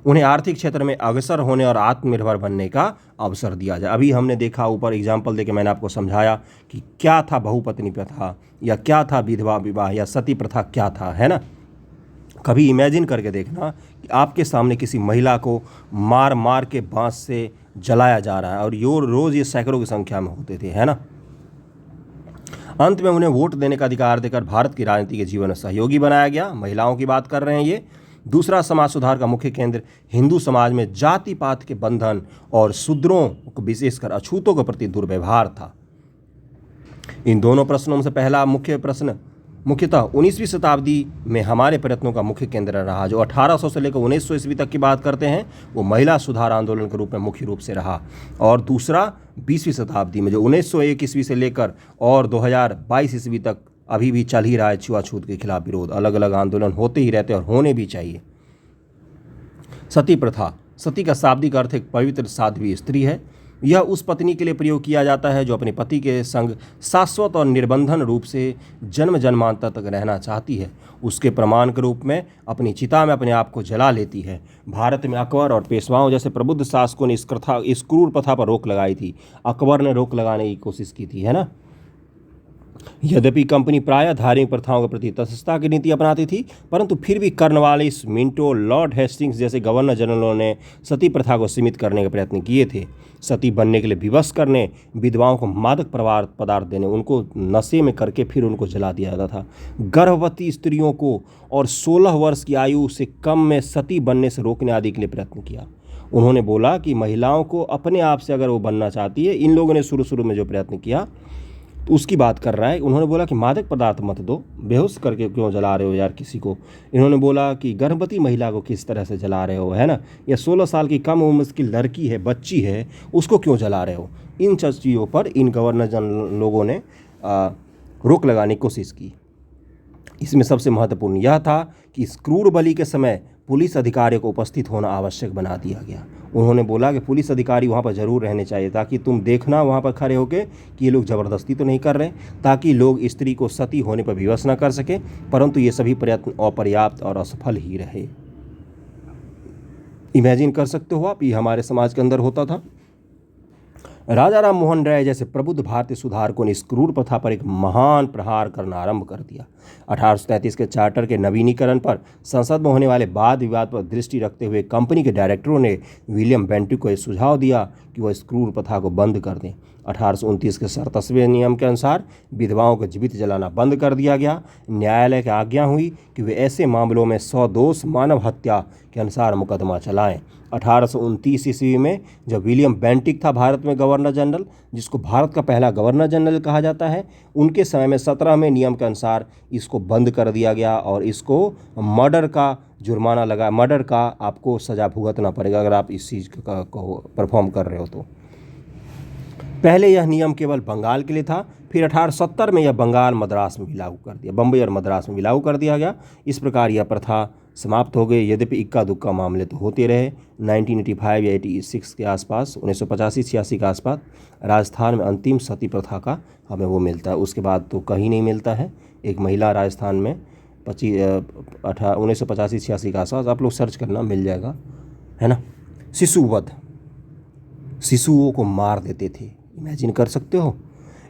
उन्हें आर्थिक क्षेत्र में अग्रसर होने और आत्मनिर्भर बनने का अवसर दिया जाए। अभी हमने देखा, ऊपर एग्जाम्पल देके मैंने आपको समझाया कि क्या था बहुपत्नी प्रथा, या क्या था विधवा विवाह, या सती प्रथा क्या था, है ना। कभी इमेजिन करके देखना कि आपके सामने किसी महिला को मार मार के बांस से जलाया जा रहा है, और रोज़ ये सैकड़ों की संख्या में होते थे, है ना। अंत में उन्हें वोट देने का अधिकार देकर भारत की राजनीति के जीवन में सहयोगी बनाया गया। महिलाओं की बात कर रहे हैं ये। दूसरा समाज सुधार का मुख्य केंद्र हिंदू समाज में जाति पात के बंधन और शूद्रों को, विशेषकर अछूतों के प्रति दुर्व्यवहार था। इन दोनों प्रश्नों में से पहला मुख्य प्रश्न मुख्यतः 19वीं शताब्दी में हमारे प्रयत्नों का मुख्य केंद्र रहा। जो 1800 से लेकर 1900 ईस्वी तक की बात करते हैं, वो महिला सुधार आंदोलन के रूप में मुख्य रूप से रहा। और दूसरा 20वीं शताब्दी में जो 1901 ईस्वी से लेकर और 2022 ईस्वी तक अभी भी चल ही रहा है छुआछूत के खिलाफ विरोध। अलग अलग आंदोलन होते ही रहते और होने भी चाहिए। सती प्रथा, सती का शाब्दिक अर्थ एक पवित्र साध्वी स्त्री है। यह उस पत्नी के लिए प्रयोग किया जाता है जो अपने पति के संग शाश्वत और निर्बंधन रूप से जन्म जन्मांतर तक रहना चाहती है। उसके प्रमाण के रूप में अपनी चिता में अपने आप को जला लेती है। भारत में अकबर और पेशवाओं जैसे प्रबुद्ध शासकों ने इस क्रूर प्रथा पर रोक लगाई थी। अकबर ने रोक लगाने की कोशिश की थी, है ना। यद्यपि कंपनी प्रायः धार्मिक प्रथाओं के प्रति तटस्थता की नीति अपनाती थी, परंतु फिर भी कर्नवालिस, मिंटो, लॉर्ड हेस्टिंग्स जैसे गवर्नर जनरलों ने सती प्रथा को सीमित करने के प्रयत्न किए थे। सती बनने के लिए विवश करने, विधवाओं को मादक पदार्थ देने, उनको नशे में करके फिर उनको जला दिया जाता था। गर्भवती स्त्रियों को और 16 वर्ष की आयु से कम में सती बनने से रोकने आदि के लिए प्रयत्न किया। उन्होंने बोला कि महिलाओं को अपने आप से अगर वो बनना चाहती है, इन लोगों ने शुरू में जो प्रयत्न किया तो उसकी बात कर रहा है। उन्होंने बोला कि मादक पदार्थ मत दो, बेहोश करके क्यों जला रहे हो यार किसी को। इन्होंने बोला कि गर्भवती महिला को किस तरह से जला रहे हो, है ना, या 16 साल की कम उम्र की लड़की है, बच्ची है, उसको क्यों जला रहे हो। इन चीज़ों पर इन गवर्नर जनरल लोगों ने रोक लगाने की कोशिश की। इसमें सबसे महत्वपूर्ण यह था कि इस क्रूर बलि के समय पुलिस अधिकारियों को उपस्थित होना आवश्यक बना दिया गया। उन्होंने बोला कि पुलिस अधिकारी वहाँ पर ज़रूर रहने चाहिए, ताकि तुम देखना वहाँ पर खड़े होकर कि ये लोग ज़बरदस्ती तो नहीं कर रहे, ताकि लोग स्त्री को सती होने पर विवश न कर सके। परंतु ये सभी प्रयत्न अपर्याप्त और असफल ही रहे। इमेजिन कर सकते हो आप, ये हमारे समाज के अंदर होता था। राजा राम मोहन राय जैसे प्रबुद्ध भारतीय सुधारकों ने इस क्रूर प्रथा पर एक महान प्रहार करना आरंभ कर दिया। 1833 के चार्टर के नवीनीकरण पर संसद में होने वाले वाद विवाद पर दृष्टि रखते हुए कंपनी के डायरेक्टरों ने विलियम बेंटिक को यह सुझाव दिया कि वह इस क्रूर प्रथा को बंद कर दें। 1829 के 37वें नियम के अनुसार विधवाओं को जीवित जलाना बंद कर दिया गया। न्यायालय की आज्ञा हुई कि वे ऐसे मामलों में सदोष मानव हत्या के अनुसार मुकदमा चलाएं। 1829 ईस्वी में जब विलियम बेंटिक था भारत में गवर्नर जनरल, जिसको भारत का पहला गवर्नर जनरल कहा जाता है, उनके समय में 17वें नियम के अनुसार इसको बंद कर दिया गया और इसको मर्डर का जुर्माना लगा, मर्डर का आपको सज़ा भुगतना पड़ेगा अगर आप इस चीज़ को परफॉर्म कर रहे हो तो। पहले यह नियम केवल बंगाल के लिए था, फिर 1870 में यह बंगाल मद्रास में भी लागू कर दिया, बम्बई और मद्रास में भी लागू कर दिया गया। इस प्रकार यह प्रथा समाप्त हो गई। यद्यपि इक्का दुक्का मामले तो होते रहे। 1985 या 86 के आसपास, 1985-86 के आसपास राजस्थान में अंतिम सती प्रथा का हमें वो मिलता है। उसके बाद तो कहीं नहीं मिलता है। एक महिला राजस्थान में 1985-86 के आसपास, आप लोग सर्च करना, मिल जाएगा, है ना। शिशुवध, शिशुओं को मार देते थे। इमेजिन कर सकते हो।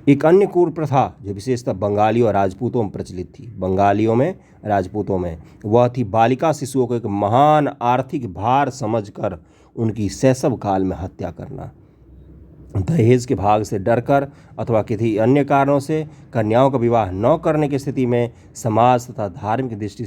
एक अन्य क्रूर प्रथा जो विशेषतः बंगालियों और राजपूतों में प्रचलित थी, बंगालियों में, राजपूतों में, वह थी बालिका शिशुओं को एक महान आर्थिक भार समझकर उनकी शैशव काल में हत्या करना। दहेज के भाग से डरकर अथवा किसी अन्य कारणों से कन्याओं का विवाह न करने की स्थिति में समाज तथा धार्मिक दृष्टि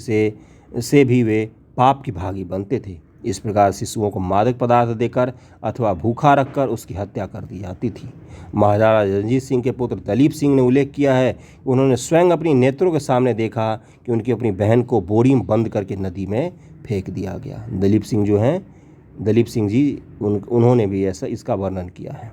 से भी वे पाप की भागी बनते थे। इस प्रकार शिशुओं को मादक पदार्थ देकर अथवा भूखा रखकर उसकी हत्या कर दी जाती थी। महाराजा रणजीत सिंह के पुत्र दलीप सिंह ने उल्लेख किया है कि उन्होंने स्वयं अपनी नेत्रों के सामने देखा कि उनकी अपनी बहन को बोरी में बंद करके नदी में फेंक दिया गया। दलीप सिंह जो हैं, दलीप सिंह जी, उन्होंने भी ऐसा इसका वर्णन किया है।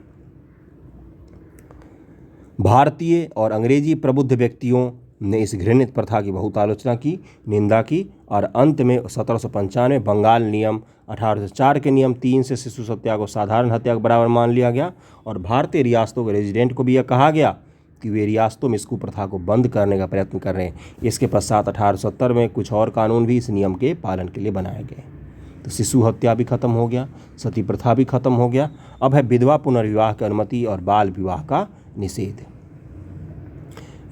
भारतीय और अंग्रेजी प्रबुद्ध व्यक्तियों ने इस घृणित प्रथा की बहुत आलोचना की, निंदा की और अंत में 1795 बंगाल नियम 1804 के नियम 3 से शिशु हत्या को साधारण हत्या के बराबर मान लिया गया और भारतीय रियासतों के रेजिडेंट को भी यह कहा गया कि वे रियासतों में इस कुप्रथा को बंद करने का प्रयत्न कर रहे हैं। इसके पश्चात 1870 में कुछ और कानून भी इस नियम के पालन के लिए बनाए गए। तो शिशु हत्या भी खत्म हो गया, सती प्रथा भी खत्म हो गया। अब है विधवा पुनर्विवाह की अनुमति और बाल विवाह का निषेध।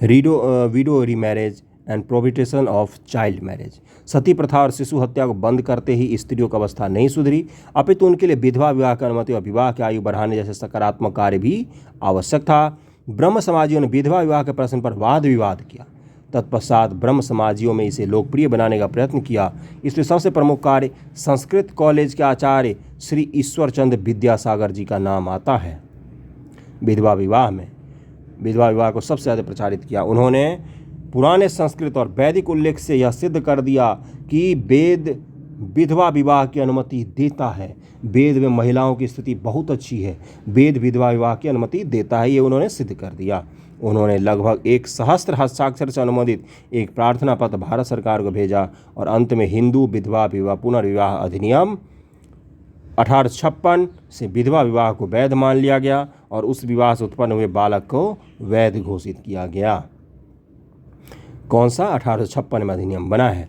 Widow remarriage and prohibition of child marriage. Sati प्रथा और शिशु हत्या को बंद करते ही स्त्रियों की अवस्था नहीं सुधरी, अपितु उनके लिए विधवा विवाह की अनुमति और विवाह की आयु बढ़ाने जैसे सकारात्मक कार्य भी आवश्यक था। ब्रह्म समाजियों ने विधवा विवाह के प्रश्न पर वाद विवाद किया। तत्पश्चात ब्रह्म समाजियों में इसे लोकप्रिय बनाने का प्रयत्न किया। इसलिए सबसे प्रमुख कार्य संस्कृत कॉलेज के आचार्य श्री ईश्वर चंद्र विद्यासागर जी का नाम आता है। विधवा विवाह को सबसे ज़्यादा प्रचारित किया। उन्होंने पुराने संस्कृत और वैदिक उल्लेख से यह सिद्ध कर दिया कि वेद विधवा विवाह की अनुमति देता है। वेद में महिलाओं की स्थिति बहुत अच्छी है, वेद विधवा विवाह की अनुमति देता है, ये उन्होंने सिद्ध कर दिया। उन्होंने लगभग 1,000 हस्ताक्षर से अनुमोदित एक प्रार्थना पत्र भारत सरकार को भेजा और अंत में हिंदू विधवा विवाह पुनर्विवाह अधिनियम 1856 से विधवा विवाह को वैध मान लिया गया और उस विवाह से उत्पन्न हुए बालक को वैध घोषित किया गया। कौन सा? 1856 में अधिनियम बना है।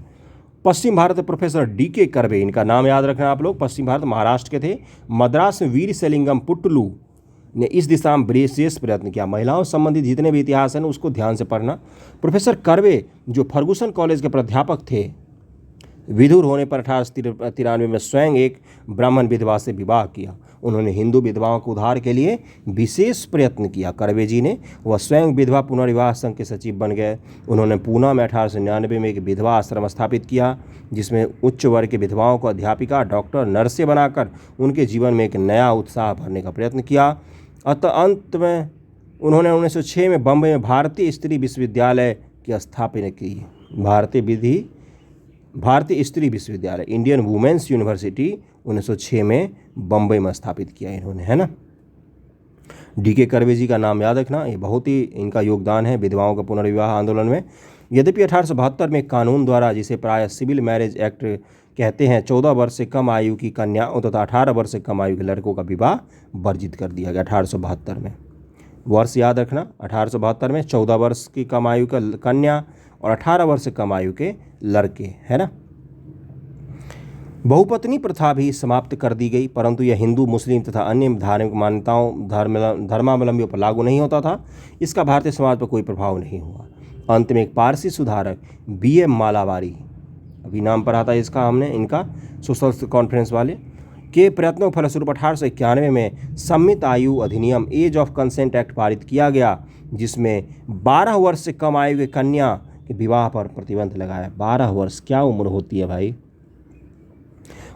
पश्चिम भारत में प्रोफेसर D.K. कर्वे, इनका नाम याद रखना आप लोग, पश्चिम भारत महाराष्ट्र के थे। मद्रास में वीर सेलिंगम पुट्टलू ने इस दिशा में विशेष प्रयत्न किया। महिलाओं संबंधित जितने भी इतिहास हैं उसको ध्यान से पढ़ना। प्रोफेसर कर्वे जो फर्गुसन कॉलेज के प्राध्यापक थे, विधुर होने पर 1893 में स्वयं एक ब्राह्मण विधवा से विवाह किया। उन्होंने हिंदू विधवाओं के उद्धार के लिए विशेष प्रयत्न किया। कर्वे जी ने, वह स्वयं विधवा पुनर्विवाह संघ के सचिव बन गए। उन्होंने पूना में 1899 में एक विधवा आश्रम स्थापित किया जिसमें उच्च वर्ग के विधवाओं को अध्यापिका, डॉक्टर, नर्सें बनाकर उनके जीवन में एक नया उत्साह भरने का प्रयत्न किया। अंत में उन्होंने 1906 में बम्बई में भारतीय स्त्री विश्वविद्यालय की स्थापना की। भारतीय स्त्री विश्वविद्यालय, इंडियन वुमेन्स यूनिवर्सिटी 1906 में बम्बई में स्थापित किया इन्होंने, है ना। D.K. कर्वे जी का नाम याद रखना, ये बहुत ही इनका योगदान है विधवाओं का पुनर्विवाह आंदोलन में। यद्यपि 1872 में कानून द्वारा, जिसे प्राय सिविल मैरिज एक्ट कहते हैं, 14 वर्ष से कम आयु की कन्याओं तथा 18 वर्ष से कम आयु के लड़कों का विवाह वर्जित कर दिया गया। 1872 में, वर्ष याद रखना, 1872 में 14 वर्ष की कम आयु का कन्या और 18 वर्ष से कम आयु के लड़के, है ना। बहुपत्नी प्रथा भी समाप्त कर दी गई, परंतु यह हिंदू, मुस्लिम तथा अन्य धार्मिक मान्यताओं धर्मावलंबियों पर लागू नहीं होता था। इसका भारतीय समाज पर कोई प्रभाव नहीं हुआ। अंत में एक पारसी सुधारक B.M. मालावारी, अभी नाम पढ़ा था इसका हमने, इनका सोशल कॉन्फ्रेंस वाले के प्रयत्नों फलस्वरूप 1891 में सम्मित आयु अधिनियम एज ऑफ कंसेंट एक्ट पारित किया गया, जिसमें 12 वर्ष से कम आयु के कन्या के विवाह पर प्रतिबंध लगाया। 12 वर्ष क्या उम्र होती है भाई।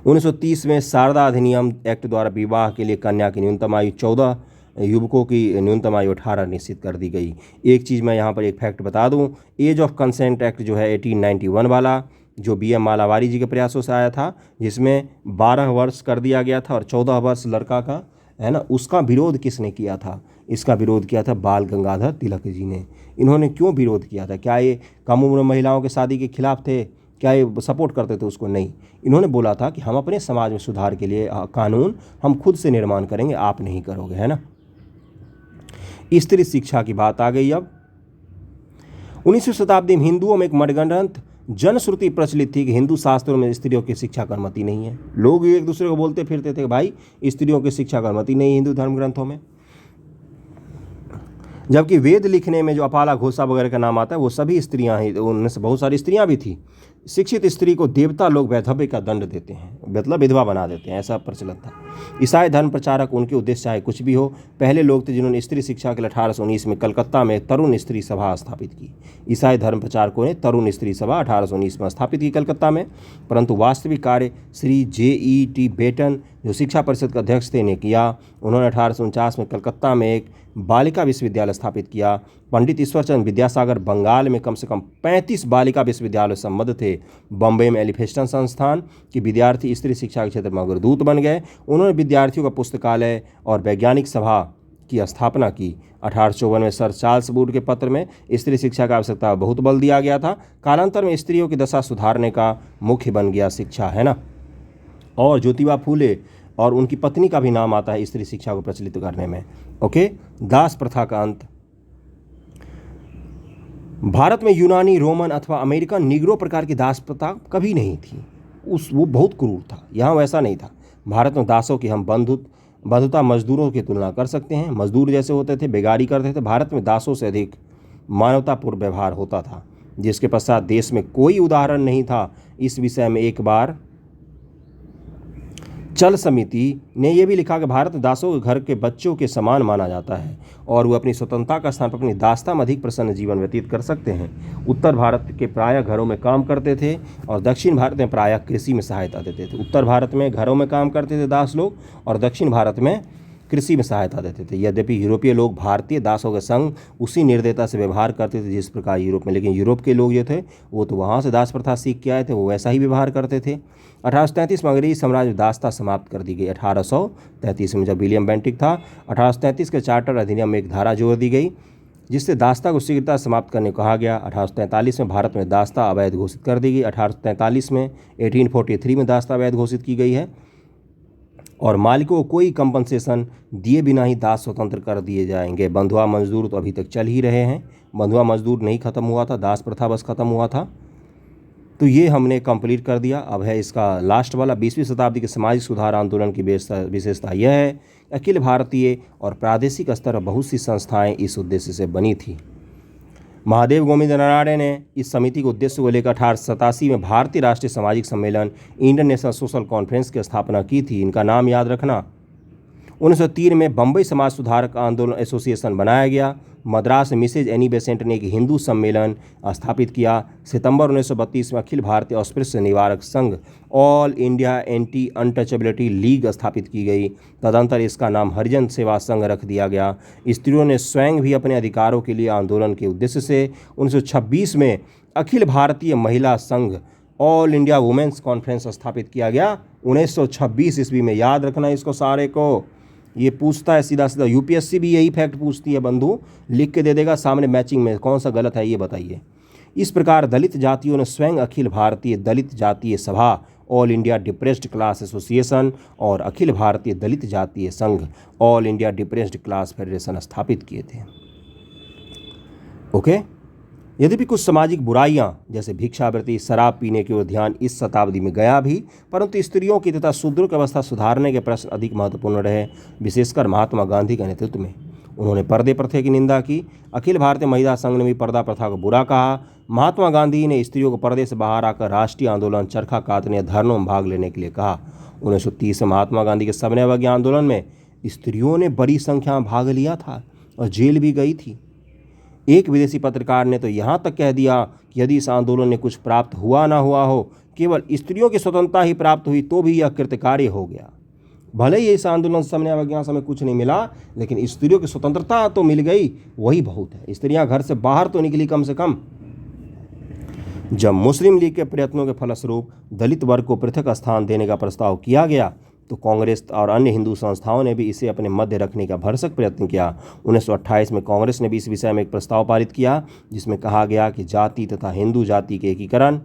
1930 में शारदा अधिनियम एक्ट द्वारा विवाह के लिए कन्या की न्यूनतम आयु 14, युवकों की न्यूनतम आयु 18 निश्चित कर दी गई। एक चीज़ मैं यहाँ पर एक फैक्ट बता दूँ, एज ऑफ कंसेंट एक्ट जो है 1891 वाला, जो B.M. मालावारी जी के प्रयासों से आया था, जिसमें 12 वर्ष कर दिया गया था और 14 वर्ष लड़का का, है ना, उसका विरोध किसने किया था? इसका विरोध किया था बाल गंगाधर तिलक जी ने। इन्होंने क्यों विरोध किया था? क्या ये कम उम्र महिलाओं के शादी के खिलाफ थे? क्या ये सपोर्ट करते थे उसको? नहीं। इन्होंने बोला था कि हम अपने समाज में सुधार के लिए कानून हम खुद से निर्माण करेंगे, आप नहीं करोगे, है ना। स्त्री शिक्षा की बात आ गई। अब 19वीं शताब्दी में हिंदुओं में एक मनगढ़ंत जनश्रुति प्रचलित थी कि हिंदू शास्त्रों में स्त्रियों की शिक्षा की अनुमति नहीं है। लोग एक दूसरे को बोलते फिरते थे भाई स्त्रियों की शिक्षा की अनुमति नहीं हिंदू धर्म ग्रंथों में, जबकि वेद लिखने में जो अपाला घोषा वगैरह का नाम आता है वो सभी स्त्रियां ही, उनमें से बहुत सारी स्त्रियां भी थी। शिक्षित स्त्री को देवता लोग वैधव्य का दंड देते हैं, मतलब विधवा बना देते हैं, ऐसा प्रचलन था। ईसाई धर्म प्रचारक, उनके उद्देश्य चाहे कुछ भी हो, पहले लोग थे जिन्होंने स्त्री शिक्षा के लिए 1819 में कलकत्ता में तरुण स्त्री सभा स्थापित की। ईसाई धर्म प्रचारकों ने तरुण स्त्री सभा 1819 में स्थापित की कलकत्ता में, परंतु वास्तविक कार्य श्री J.E.T. बेटन, जो शिक्षा परिषद के अध्यक्ष थे, ने किया। उन्होंने 1849 में कलकत्ता में एक बालिका विश्वविद्यालय स्थापित किया। पंडित ईश्वरचंद विद्यासागर बंगाल में कम से कम 35 बालिका विश्वविद्यालय संबद्ध थे। बम्बई में एलिफेस्टन संस्थान के विद्यार्थी स्त्री शिक्षा के क्षेत्र में अग्रदूत बन गए। उन्होंने विद्यार्थियों का पुस्तकालय और वैज्ञानिक सभा की स्थापना की। 1854 में सर चार्ल्स वुड के पत्र में स्त्री शिक्षा की आवश्यकता पर बहुत बल दिया गया था। कालांतर में स्त्रियों की दशा सुधारने का मुख्य बन गया शिक्षा, है ना। और ज्योतिबा फूले और उनकी पत्नी का भी नाम आता है स्त्री शिक्षा को प्रचलित करने में। ओके, दास प्रथा का अंत। भारत में यूनानी, रोमन अथवा अमेरिकन निग्रो प्रकार की दास प्रथा कभी नहीं थी। वो बहुत क्रूर था। यहाँ वैसा नहीं था। भारत में दासों की हम बंधुता मजदूरों की तुलना कर सकते हैं। मजदूर जैसे होते थे, बेगारी करते थे। भारत में दासों से अधिक मानवतापूर्ण व्यवहार होता था, जिसके पश्चात देश में कोई उदाहरण नहीं था। इस विषय में एक बार चल समिति ने यह भी लिखा कि भारत में दासों के घर के बच्चों के समान माना जाता है और वो अपनी स्वतंत्रता का स्थान पर अपनी दास्ता में अधिक प्रसन्न जीवन व्यतीत कर सकते हैं। उत्तर भारत के प्रायः घरों में काम करते थे और दक्षिण भारत में प्रायः कृषि में सहायता देते थे। उत्तर भारत में घरों में काम करते थे दास लोग और दक्षिण भारत में कृषि में सहायता देते थे। यद्यपि यूरोपीय लोग भारतीय दासों के संग उसी निर्दयता से व्यवहार करते थे जिस प्रकार यूरोप में, लेकिन यूरोप के लोग जो थे वो तो वहाँ से दास प्रथा सीख के आए थे, वो वैसा ही व्यवहार करते थे। 1833 में अंग्रेजी साम्राज्य दासता समाप्त कर दी गई। 1833 में जब विलियम बेंटिक था, 1833 के चार्टर अधिनियम में एक धारा जोड़ दी गई जिससे दासता को शीघ्रता समाप्त करने को कहा गया। 1843 में भारत में दासता अवैध घोषित कर दी गई। 1843 में 1843 में दासता अवैध घोषित की गई है और मालिकों को कोई कंपनसेशन दिए बिना ही दास स्वतंत्र कर दिए जाएंगे। बंधुआ मजदूर तो अभी तक चल ही रहे हैं। बंधुआ मजदूर नहीं खत्म हुआ था, दास प्रथा बस खत्म हुआ था। तो ये हमने कंप्लीट कर दिया। अब है इसका लास्ट वाला। 20वीं शताब्दी के सामाजिक सुधार आंदोलन की विशेषता यह है, अखिल भारतीय और प्रादेशिक स्तर पर बहुत सी संस्थाएं इस उद्देश्य से बनी थी। महादेव गोविंद नारायण ने इस समिति के उद्देश्य को लेकर 1887 में भारतीय राष्ट्रीय सामाजिक सम्मेलन इंटरनेशनल सोशल कॉन्फ्रेंस की स्थापना की थी। इनका नाम याद रखना। 1903 में बम्बई समाज सुधारक आंदोलन एसोसिएशन बनाया गया। मद्रास में मिसेज एनी बेसेंट ने एक हिंदू सम्मेलन स्थापित किया। सितंबर 1932 में अखिल भारतीय अस्पृश्य निवारक संघ all India anti untouchability league स्थापित की गई। तदंतर इसका नाम हरिजन सेवा संघ रख दिया गया। स्त्रियों ने स्वयं भी अपने अधिकारों के लिए आंदोलन के उद्देश्य से 1926 में अखिल भारतीय महिला संघ ऑल इंडिया वुमेन्स कॉन्फ्रेंस स्थापित किया गया। 1926 ईस्वी में, याद रखना इसको सारे को। ये पूछता है सीधा सीधा, यूपीएससी भी यही फैक्ट पूछती है बंधु, लिख के दे देगा सामने मैचिंग में, कौन सा गलत है ये बताइए। इस प्रकार दलित जातियों ने स्वयं अखिल भारतीय दलित जातीय सभा, all India depressed class association और अखिल भारतीय दलित जातीय संघ, all India depressed class federation स्थापित किए थे। ओके। यद्यपि कुछ सामाजिक बुराइयां जैसे भिक्षावृत्ति, शराब पीने की ओर ध्यान इस शताब्दी में गया भी, परंतु स्त्रियों की तथा शूद्रों की अवस्था सुधारने के प्रश्न अधिक महत्वपूर्ण रहे, विशेषकर महात्मा गांधी के नेतृत्व में। उन्होंने पर्दे प्रथा की निंदा की। अखिल भारतीय महिला संघ ने भी पर्दा प्रथा को बुरा कहा। महात्मा गांधी ने स्त्रियों को पर्दे से बाहर आकर राष्ट्रीय आंदोलन, चरखा कातने, धरनों में भाग लेने के लिए कहा। 1930 में महात्मा गांधी के सविनय अवज्ञा आंदोलन में स्त्रियों ने बड़ी संख्या में भाग लिया था और जेल भी गई थी। एक विदेशी पत्रकार ने तो यहाँ तक कह दिया कि यदि इस आंदोलन ने कुछ प्राप्त हुआ ना हुआ हो, केवल स्त्रियों की स्वतंत्रता ही प्राप्त हुई तो भी यह कृतकार्य हो गया। भले ही इस आंदोलन से सविनय अवज्ञा से हमें कुछ नहीं मिला, लेकिन स्त्रियों की स्वतंत्रता तो मिल गई, वही बहुत है। स्त्रियां घर से बाहर तो निकली कम से कम। जब मुस्लिम लीग के प्रयत्नों के फलस्वरूप दलित वर्ग को पृथक स्थान देने का प्रस्ताव किया गया तो कांग्रेस और अन्य हिंदू संस्थाओं ने भी इसे अपने मध्य रखने का भरसक प्रयत्न किया। 1928 में कांग्रेस ने भी इस विषय में एक प्रस्ताव पारित किया जिसमें कहा गया कि जाति तथा हिंदू जाति के एकीकरण,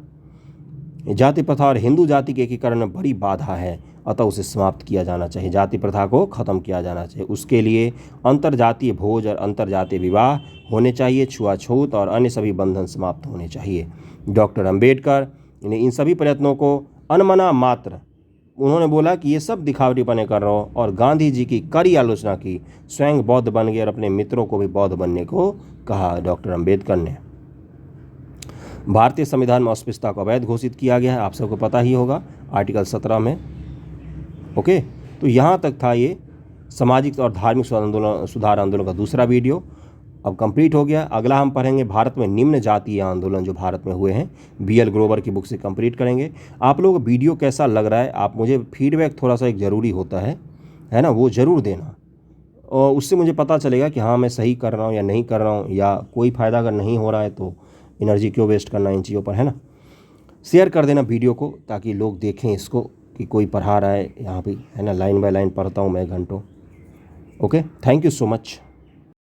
जाति प्रथा और हिंदू जाति के एकीकरण में बड़ी बाधा है, अतः उसे समाप्त किया जाना चाहिए। जाति प्रथा को खत्म किया जाना चाहिए। उसके लिए अंतर्जातीय भोज और अंतर्जातीय विवाह होने चाहिए। छुआछूत और अन्य सभी बंधन समाप्त होने चाहिए। डॉक्टर अंबेडकर ने इन सभी प्रयत्नों को अनमना मात्र, उन्होंने बोला कि ये सब दिखावटीपने कर रहा हो, और गांधी जी की कड़ी आलोचना की। स्वयं बौद्ध बन गए और अपने मित्रों को भी बौद्ध बनने को कहा डॉक्टर अंबेडकर ने। भारतीय संविधान में अस्पृश्यता को अवैध घोषित किया गया है, आप सबको पता ही होगा, आर्टिकल 17 में। ओके, तो यहाँ तक था ये सामाजिक और धार्मिक सुधार आंदोलन का दूसरा वीडियो। अब कंप्लीट हो गया। अगला हम पढ़ेंगे भारत में निम्न जातीय आंदोलन जो भारत में हुए हैं, BL ग्रोवर की बुक से कंप्लीट करेंगे। आप लोगों को वीडियो कैसा लग रहा है, आप मुझे फीडबैक थोड़ा सा एक ज़रूरी होता है ना, वो ज़रूर देना, और उससे मुझे पता चलेगा कि हाँ मैं सही कर रहा हूँ या नहीं कर रहा हूँ, या कोई फ़ायदा अगर नहीं हो रहा है तो एनर्जी क्यों वेस्ट करना इन चीज़ों पर, है ना। शेयर कर देना वीडियो को ताकि लोग देखें इसको कि कोई पढ़ा रहा है यहाँ पे, है ना। लाइन बाय लाइन पढ़ता हूँ मैं घंटों। Okay, thank you so much.